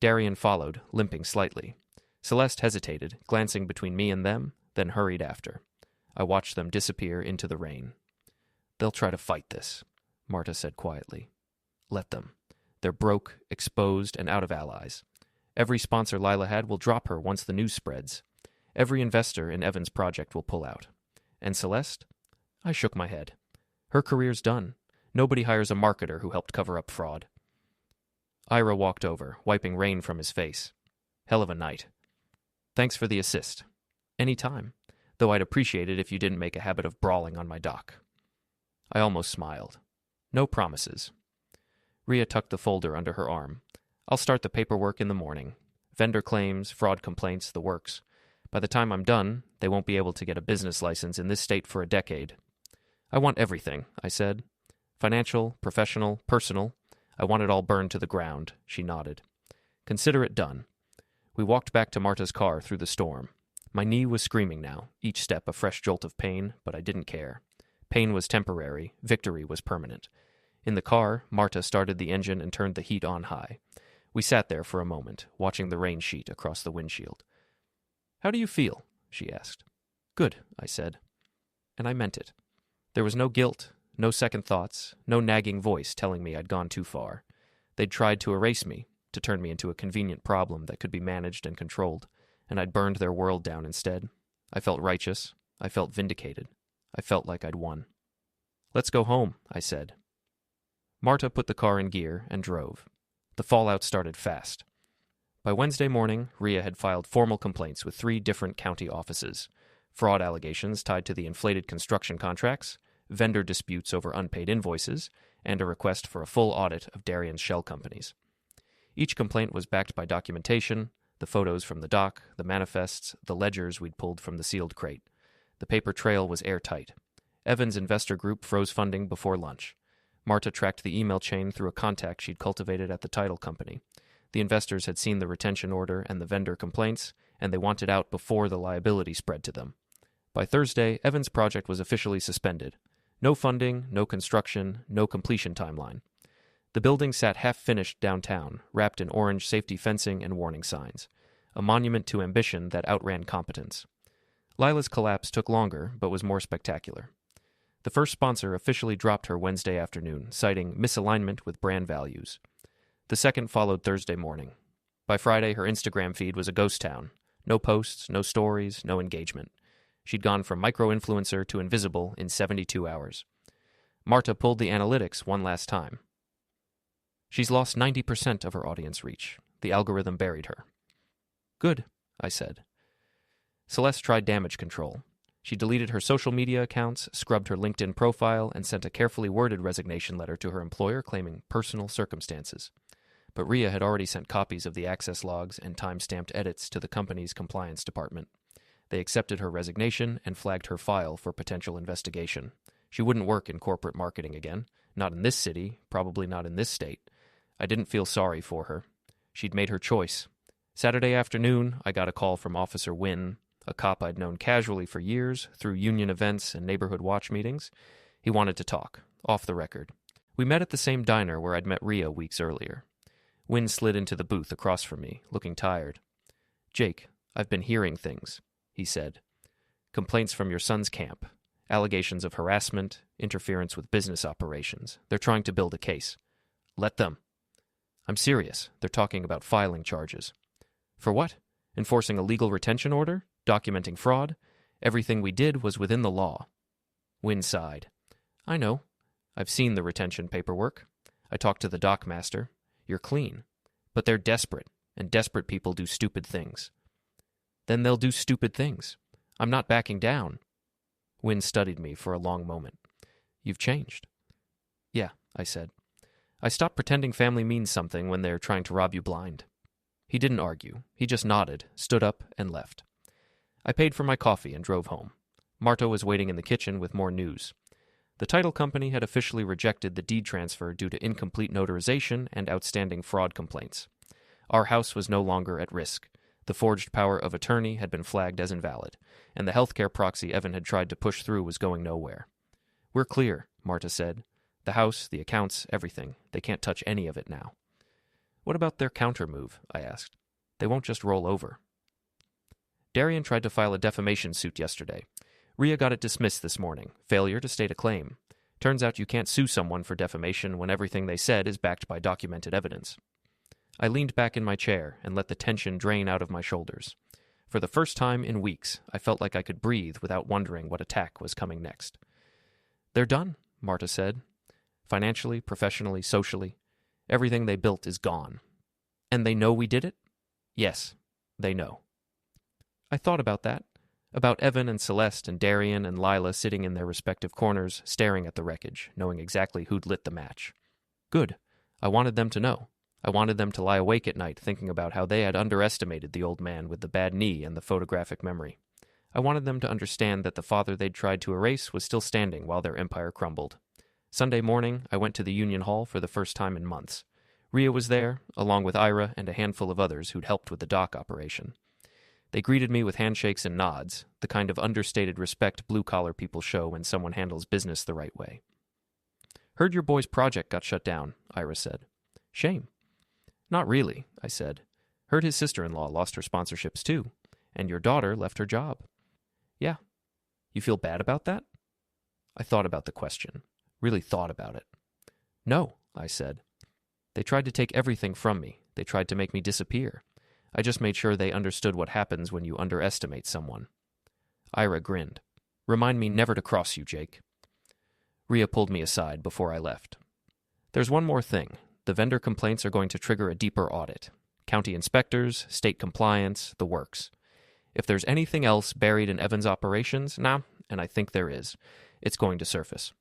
Darian followed, limping slightly. Celeste hesitated, glancing between me and them, then hurried after. I watched them disappear into the rain. "They'll try to fight this," Marta said quietly. "Let them. They're broke, exposed, and out of allies. Every sponsor Lila had will drop her once the news spreads. Every investor in Evan's project will pull out. And Celeste?" I shook my head. "Her career's done. Nobody hires a marketer who helped cover up fraud." Ira walked over, wiping rain from his face. "Hell of a night." "Thanks for the assist." "Any time. Though I'd appreciate it if you didn't make a habit of brawling on my dock." I almost smiled. "No promises." Rhea tucked the folder under her arm. "I'll start the paperwork in the morning. Vendor claims, fraud complaints, the works. By the time I'm done, they won't be able to get a business license in this state for a decade." "I want everything," I said. "Financial, professional, personal. I want it all burned to the ground," she nodded. "Consider it done." We walked back to Marta's car through the storm. My knee was screaming now, each step a fresh jolt of pain, but I didn't care. Pain was temporary, victory was permanent. In the car, Marta started the engine and turned the heat on high. We sat there for a moment, watching the rain sheet across the windshield. "How do you feel?" she asked. "Good," I said. And I meant it. There was no guilt, no second thoughts, no nagging voice telling me I'd gone too far. They'd tried to erase me, to turn me into a convenient problem that could be managed and controlled, and I'd burned their world down instead. I felt righteous. I felt vindicated. I felt like I'd won. "Let's go home," I said. Marta put the car in gear and drove. The fallout started fast. By Wednesday morning, Rhea had filed formal complaints with 3 different county offices: fraud allegations tied to the inflated construction contracts, vendor disputes over unpaid invoices, and a request for a full audit of Darian's shell companies. Each complaint was backed by documentation, the photos from the dock, the manifests, the ledgers we'd pulled from the sealed crate. The paper trail was airtight. Evan's investor group froze funding before lunch. Marta tracked the email chain through a contact she'd cultivated at the title company. The investors had seen the retention order and the vendor complaints, and they wanted out before the liability spread to them. By Thursday, Evan's project was officially suspended. No funding, no construction, no completion timeline. The building sat half-finished downtown, wrapped in orange safety fencing and warning signs, a monument to ambition that outran competence. Lila's collapse took longer, but was more spectacular. The first sponsor officially dropped her Wednesday afternoon, citing misalignment with brand values. The second followed Thursday morning. By Friday, her Instagram feed was a ghost town. No posts, no stories, no engagement. She'd gone from micro-influencer to invisible in 72 hours. Marta pulled the analytics one last time. She's lost 90% of her audience reach. The algorithm buried her. "Good," I said. Celeste tried damage control. She deleted her social media accounts, scrubbed her LinkedIn profile, and sent a carefully worded resignation letter to her employer claiming personal circumstances. But Rhea had already sent copies of the access logs and time-stamped edits to the company's compliance department. They accepted her resignation and flagged her file for potential investigation. She wouldn't work in corporate marketing again. Not in this city, probably not in this state. I didn't feel sorry for her. She'd made her choice. Saturday afternoon, I got a call from Officer Wynn, a cop I'd known casually for years through union events and neighborhood watch meetings. He wanted to talk, off the record. We met at the same diner where I'd met Rhea weeks earlier. Wynn slid into the booth across from me, looking tired. "Jake, I've been hearing things," he said. "Complaints from your son's camp. Allegations of harassment, interference with business operations. They're trying to build a case. Let them." "I'm serious. They're talking about filing charges." "For what? Enforcing a legal retention order? Documenting fraud? Everything we did was within the law." Wynn sighed. "I know. I've seen the retention paperwork. I talked to the dockmaster. You're clean. But they're desperate, and desperate people do stupid things." "Then they'll do stupid things. I'm not backing down." Wynn studied me for a long moment. "You've changed." "Yeah," I said. "I stopped pretending family means something when they're trying to rob you blind." He didn't argue. He just nodded, stood up, and left. I paid for my coffee and drove home. Marta was waiting in the kitchen with more news. The title company had officially rejected the deed transfer due to incomplete notarization and outstanding fraud complaints. Our house was no longer at risk. The forged power of attorney had been flagged as invalid, and the healthcare proxy Evan had tried to push through was going nowhere. "We're clear," Marta said. "The house, the accounts, everything. They can't touch any of it now." "What about their counter-move?" I asked. "They won't just roll over." Darian tried to file a defamation suit yesterday. Rhea got it dismissed this morning. Failure to state a claim. Turns out you can't sue someone for defamation when everything they said is backed by documented evidence. I leaned back in my chair and let the tension drain out of my shoulders. For the first time in weeks, I felt like I could breathe without wondering what attack was coming next. "They're done," Marta said. "Financially, professionally, socially. Everything they built is gone." "And they know we did it?" "Yes, they know." I thought about that. About Evan and Celeste and Darian and Lila sitting in their respective corners, staring at the wreckage, knowing exactly who'd lit the match. Good. I wanted them to know. I wanted them to lie awake at night thinking about how they had underestimated the old man with the bad knee and the photographic memory. I wanted them to understand that the father they'd tried to erase was still standing while their empire crumbled. Sunday morning, I went to the Union Hall for the first time in months. Rhea was there, along with Ira and a handful of others who'd helped with the dock operation. They greeted me with handshakes and nods, the kind of understated respect blue-collar people show when someone handles business the right way. "Heard your boy's project got shut down," Ira said. "Shame." "Not really," I said. "Heard his sister-in-law lost her sponsorships too, and your daughter left her job." "Yeah." "You feel bad about that?" I thought about the question, really thought about it. "No," I said. "They tried to take everything from me. They tried to make me disappear. I just made sure they understood what happens when you underestimate someone." Ira grinned. "Remind me never to cross you, Jake." Rhea pulled me aside before I left. "There's one more thing. The vendor complaints are going to trigger a deeper audit. County inspectors, state compliance, the works. If there's anything else buried in Evan's operations, and I think there is, it's going to surface."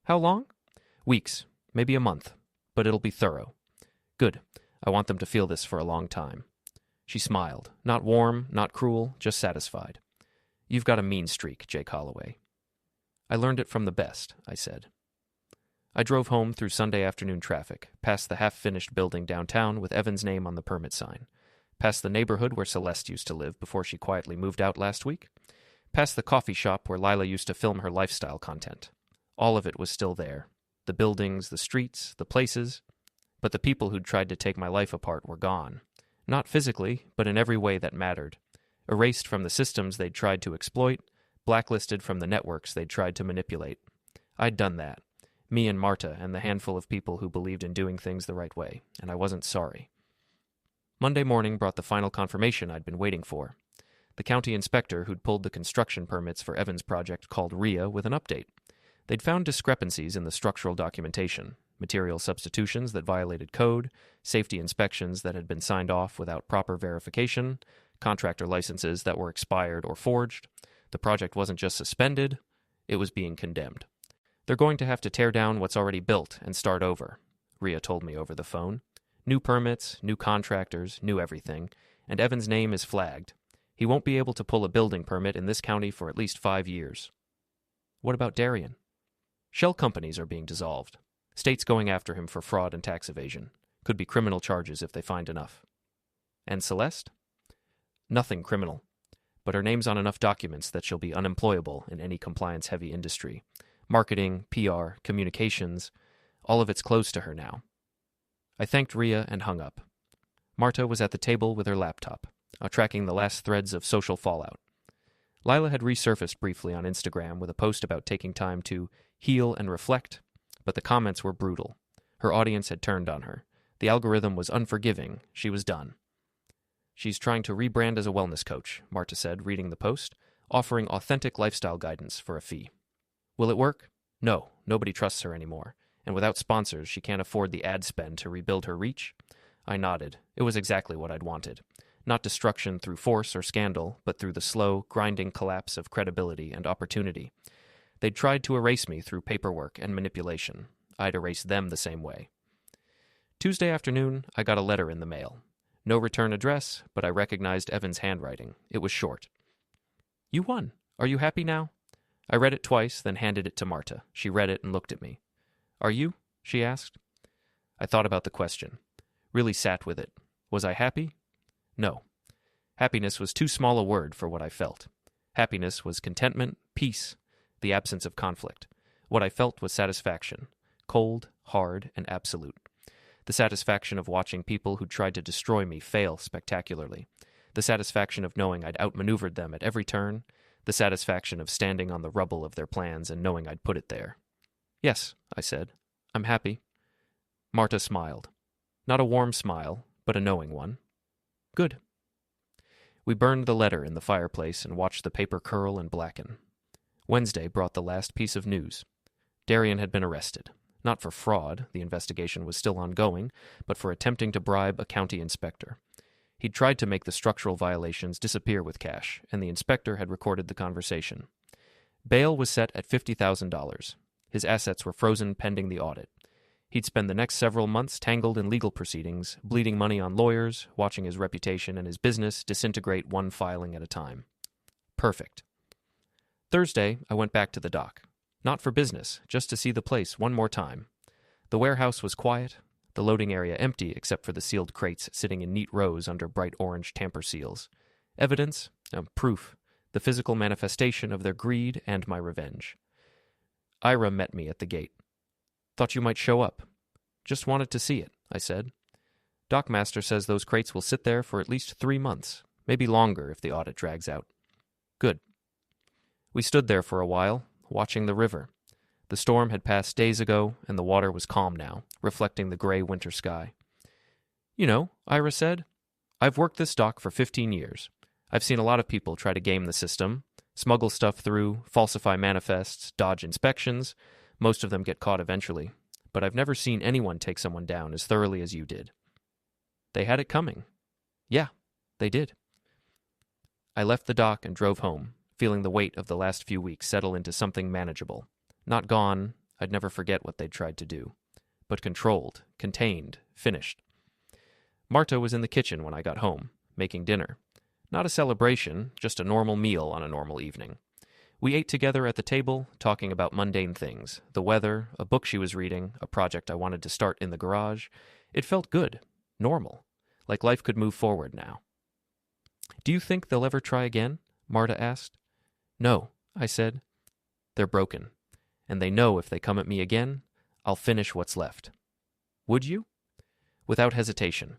"How long?" "Weeks, maybe a month, but it'll be thorough." "Good. I want them to feel this for a long time." She smiled, not warm, not cruel, just satisfied. "You've got a mean streak, Jake Holloway." "I learned it from the best," I said. I drove home through Sunday afternoon traffic, past the half-finished building downtown with Evan's name on the permit sign, past the neighborhood where Celeste used to live before she quietly moved out last week, past the coffee shop where Lila used to film her lifestyle content. All of it was still there. The buildings, the streets, the places. But the people who'd tried to take my life apart were gone. Not physically, but in every way that mattered. Erased from the systems they'd tried to exploit, blacklisted from the networks they'd tried to manipulate. I'd done that. Me and Marta and the handful of people who believed in doing things the right way, and I wasn't sorry. Monday morning brought the final confirmation I'd been waiting for. The county inspector who'd pulled the construction permits for Evan's project called Rhea with an update. They'd found discrepancies in the structural documentation, material substitutions that violated code, safety inspections that had been signed off without proper verification, contractor licenses that were expired or forged. The project wasn't just suspended, it was being condemned. "They're going to have to tear down what's already built and start over," Rhea told me over the phone. "New permits, new contractors, new everything, and Evan's name is flagged. He won't be able to pull a building permit in this county for at least 5 years." "What about Darian?" "Shell companies are being dissolved. State's going after him for fraud and tax evasion. Could be criminal charges if they find enough." And Celeste? Nothing criminal. But her name's on enough documents that she'll be unemployable in any compliance-heavy industry. Marketing, PR, communications, all of it's closed to her now. I thanked Rhea and hung up. Marta was at the table with her laptop, tracking the last threads of social fallout. Lila had resurfaced briefly on Instagram with a post about taking time to heal and reflect, but the comments were brutal. Her audience had turned on her. The algorithm was unforgiving. She was done. She's trying to rebrand as a wellness coach, Marta said, reading the post, offering authentic lifestyle guidance for a fee. Will it work? No, nobody trusts her anymore, and without sponsors, she can't afford the ad spend to rebuild her reach. I nodded. It was exactly what I'd wanted. Not destruction through force or scandal, but through the slow, grinding collapse of credibility and opportunity. They'd tried to erase me through paperwork and manipulation. I'd erase them the same way. Tuesday afternoon, I got a letter in the mail. No return address, but I recognized Evan's handwriting. It was short. You won. Are you happy now? I read it twice, then handed it to Marta. She read it and looked at me. Are you? She asked. I thought about the question. Really sat with it. Was I happy? No. Happiness was too small a word for what I felt. Happiness was contentment, peace, the absence of conflict. What I felt was satisfaction. Cold, hard, and absolute. The satisfaction of watching people who tried to destroy me fail spectacularly. The satisfaction of knowing I'd outmaneuvered them at every turn. The satisfaction of standing on the rubble of their plans and knowing I'd put it there. Yes, I said. I'm happy. Marta smiled. Not a warm smile, but a knowing one. Good. We burned the letter in the fireplace and watched the paper curl and blacken. Wednesday brought the last piece of news. Darian had been arrested. Not for fraud, the investigation was still ongoing, but for attempting to bribe a county inspector. He'd tried to make the structural violations disappear with cash, and the inspector had recorded the conversation. Bail was set at $50,000. His assets were frozen pending the audit. He'd spend the next several months tangled in legal proceedings, bleeding money on lawyers, watching his reputation and his business disintegrate one filing at a time. Perfect. Thursday, I went back to the dock. Not for business, just to see the place one more time. The warehouse was quiet, the loading area empty except for the sealed crates sitting in neat rows under bright orange tamper seals. Evidence, proof, the physical manifestation of their greed and my revenge. Ira met me at the gate. Thought you might show up. Just wanted to see it, I said. Dockmaster says those crates will sit there for at least 3 months, maybe longer if the audit drags out. Good. We stood there for a while, watching the river. The storm had passed days ago, and the water was calm now, reflecting the gray winter sky. You know, Ira said, I've worked this dock for 15 years. I've seen a lot of people try to game the system, smuggle stuff through, falsify manifests, dodge inspections. Most of them get caught eventually, but I've never seen anyone take someone down as thoroughly as you did. They had it coming. Yeah, they did. I left the dock and drove home, feeling the weight of the last few weeks settle into something manageable. Not gone, I'd never forget what they'd tried to do, but controlled, contained, finished. Marta was in the kitchen when I got home, making dinner. Not a celebration, just a normal meal on a normal evening. We ate together at the table, talking about mundane things, the weather, a book she was reading, a project I wanted to start in the garage. It felt good, normal, like life could move forward now. Do you think they'll ever try again? Marta asked. No, I said. They're broken, and they know if they come at me again, I'll finish what's left. Would you? Without hesitation.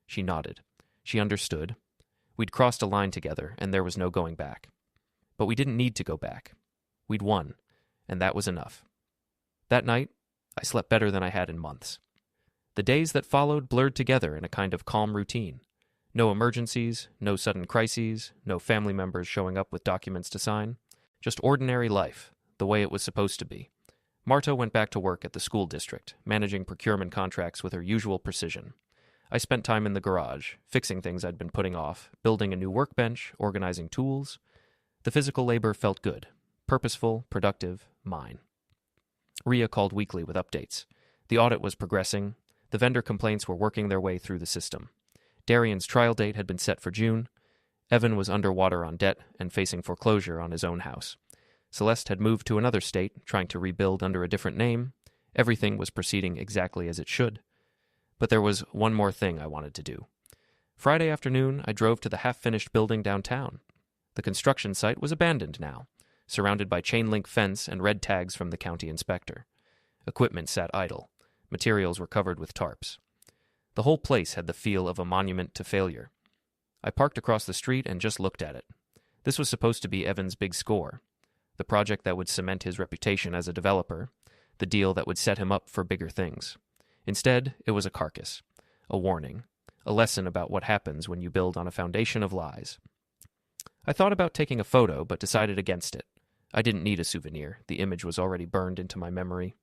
She nodded. She understood. We'd crossed a line together, and there was no going back. But we didn't need to go back. We'd won, and that was enough. That night, I slept better than I had in months. The days that followed blurred together in a kind of calm routine. No emergencies, no sudden crises, no family members showing up with documents to sign. Just ordinary life, the way it was supposed to be. Marta went back to work at the school district, managing procurement contracts with her usual precision. I spent time in the garage, fixing things I'd been putting off, building a new workbench, organizing tools. The physical labor felt good, purposeful, productive, mine. Rhea called weekly with updates. The audit was progressing. The vendor complaints were working their way through the system. Darian's trial date had been set for June. Evan was underwater on debt and facing foreclosure on his own house. Celeste had moved to another state, trying to rebuild under a different name. Everything was proceeding exactly as it should. But there was one more thing I wanted to do. Friday afternoon, I drove to the half-finished building downtown. The construction site was abandoned now, surrounded by chain-link fence and red tags from the county inspector. Equipment sat idle. Materials were covered with tarps. The whole place had the feel of a monument to failure. I parked across the street and just looked at it. This was supposed to be Evan's big score, the project that would cement his reputation as a developer, the deal that would set him up for bigger things. Instead, it was a carcass, a warning, a lesson about what happens when you build on a foundation of lies. I thought about taking a photo, but decided against it. I didn't need a souvenir. The image was already burned into my memory.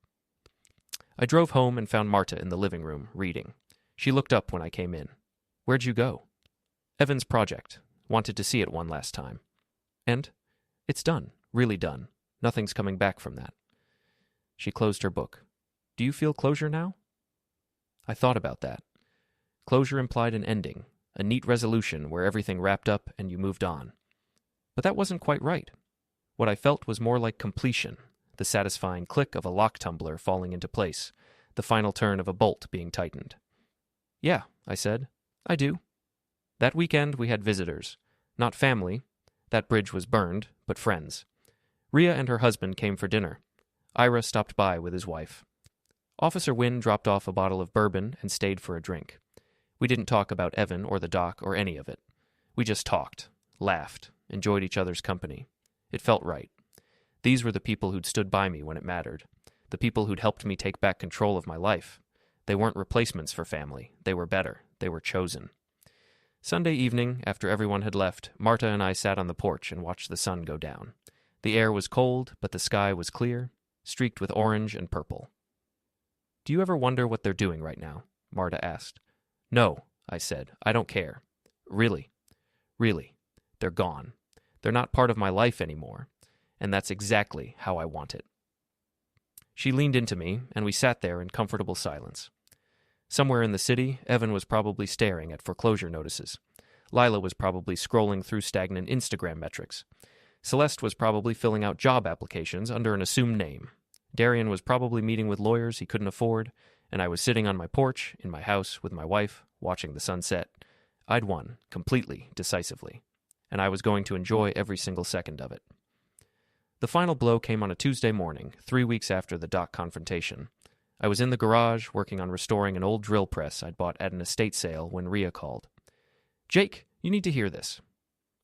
I drove home and found Marta in the living room, reading. She looked up when I came in. "Where'd you go?" "Evan's project. Wanted to see it one last time." "And?" "It's done. Really done. Nothing's coming back from that." She closed her book. "Do you feel closure now?" I thought about that. Closure implied an ending, a neat resolution where everything wrapped up and you moved on. But that wasn't quite right. What I felt was more like completion, the satisfying click of a lock tumbler falling into place, the final turn of a bolt being tightened. "Yeah," I said. "I do." That weekend we had visitors. Not family. That bridge was burned, but friends. Rhea and her husband came for dinner. Ira stopped by with his wife. Officer Wynne dropped off a bottle of bourbon and stayed for a drink. We didn't talk about Evan or the dock or any of it. We just talked, laughed, enjoyed each other's company. It felt right. These were the people who'd stood by me when it mattered, the people who'd helped me take back control of my life. They weren't replacements for family. They were better. They were chosen. Sunday evening, after everyone had left, Marta and I sat on the porch and watched the sun go down. The air was cold, but the sky was clear, streaked with orange and purple. "Do you ever wonder what they're doing right now?" Marta asked. "No," I said. "I don't care. Really. Really. They're gone. They're not part of my life anymore. And that's exactly how I want it." She leaned into me, and we sat there in comfortable silence. Somewhere in the city, Evan was probably staring at foreclosure notices. Lila was probably scrolling through stagnant Instagram metrics. Celeste was probably filling out job applications under an assumed name. Darian was probably meeting with lawyers he couldn't afford, and I was sitting on my porch in my house with my wife, watching the sunset. I'd won, completely, decisively, and I was going to enjoy every single second of it. The final blow came on a Tuesday morning, 3 weeks after the dock confrontation. I was in the garage, working on restoring an old drill press I'd bought at an estate sale when Rhea called. "Jake, you need to hear this."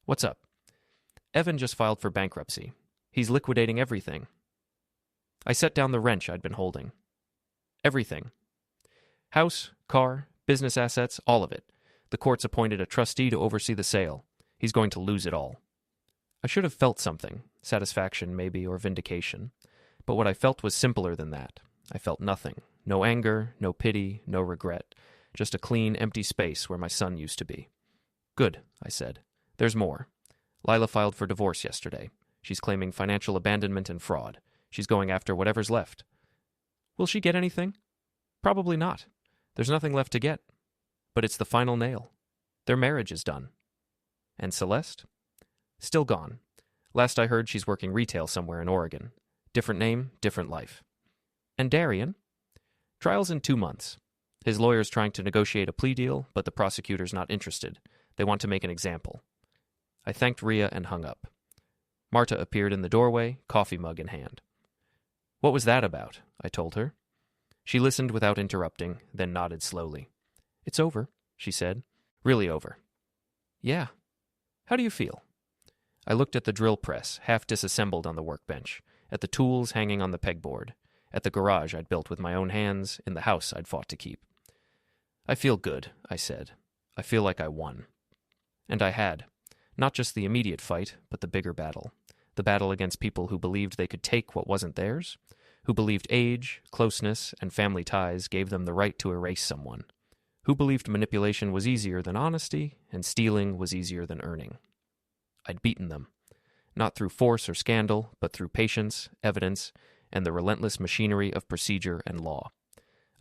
"What's up?" "Evan just filed for bankruptcy. He's liquidating everything." I set down the wrench I'd been holding. "Everything. House, car, business assets, all of it. The court's appointed a trustee to oversee the sale. He's going to lose it all." I should have felt something, satisfaction maybe, or vindication. But what I felt was simpler than that. I felt nothing. No anger, no pity, no regret. Just a clean, empty space where my son used to be. "Good," I said. "There's more. Lila filed for divorce yesterday. She's claiming financial abandonment and fraud. She's going after whatever's left." "Will she get anything?" "Probably not. There's nothing left to get. But it's the final nail. Their marriage is done." "And Celeste?" "Still gone. Last I heard, she's working retail somewhere in Oregon. Different name, different life." "And Darian?" "Trial's in 2 months. His lawyer's trying to negotiate a plea deal, but the prosecutor's not interested. They want to make an example." I thanked Rhea and hung up. Marta appeared in the doorway, coffee mug in hand. "What was that about?" I told her. She listened without interrupting, then nodded slowly. "It's over," she said. "Really over." "Yeah. How do you feel?" I looked at the drill press, half disassembled on the workbench, at the tools hanging on the pegboard, at the garage I'd built with my own hands, in the house I'd fought to keep. "I feel good," I said. "I feel like I won." And I had. Not just the immediate fight, but the bigger battle. The battle against people who believed they could take what wasn't theirs, who believed age, closeness, and family ties gave them the right to erase someone, who believed manipulation was easier than honesty, and stealing was easier than earning. I'd beaten them. Not through force or scandal, but through patience, evidence, and the relentless machinery of procedure and law.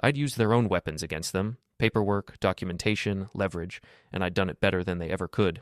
I'd used their own weapons against them, paperwork, documentation, leverage, and I'd done it better than they ever could.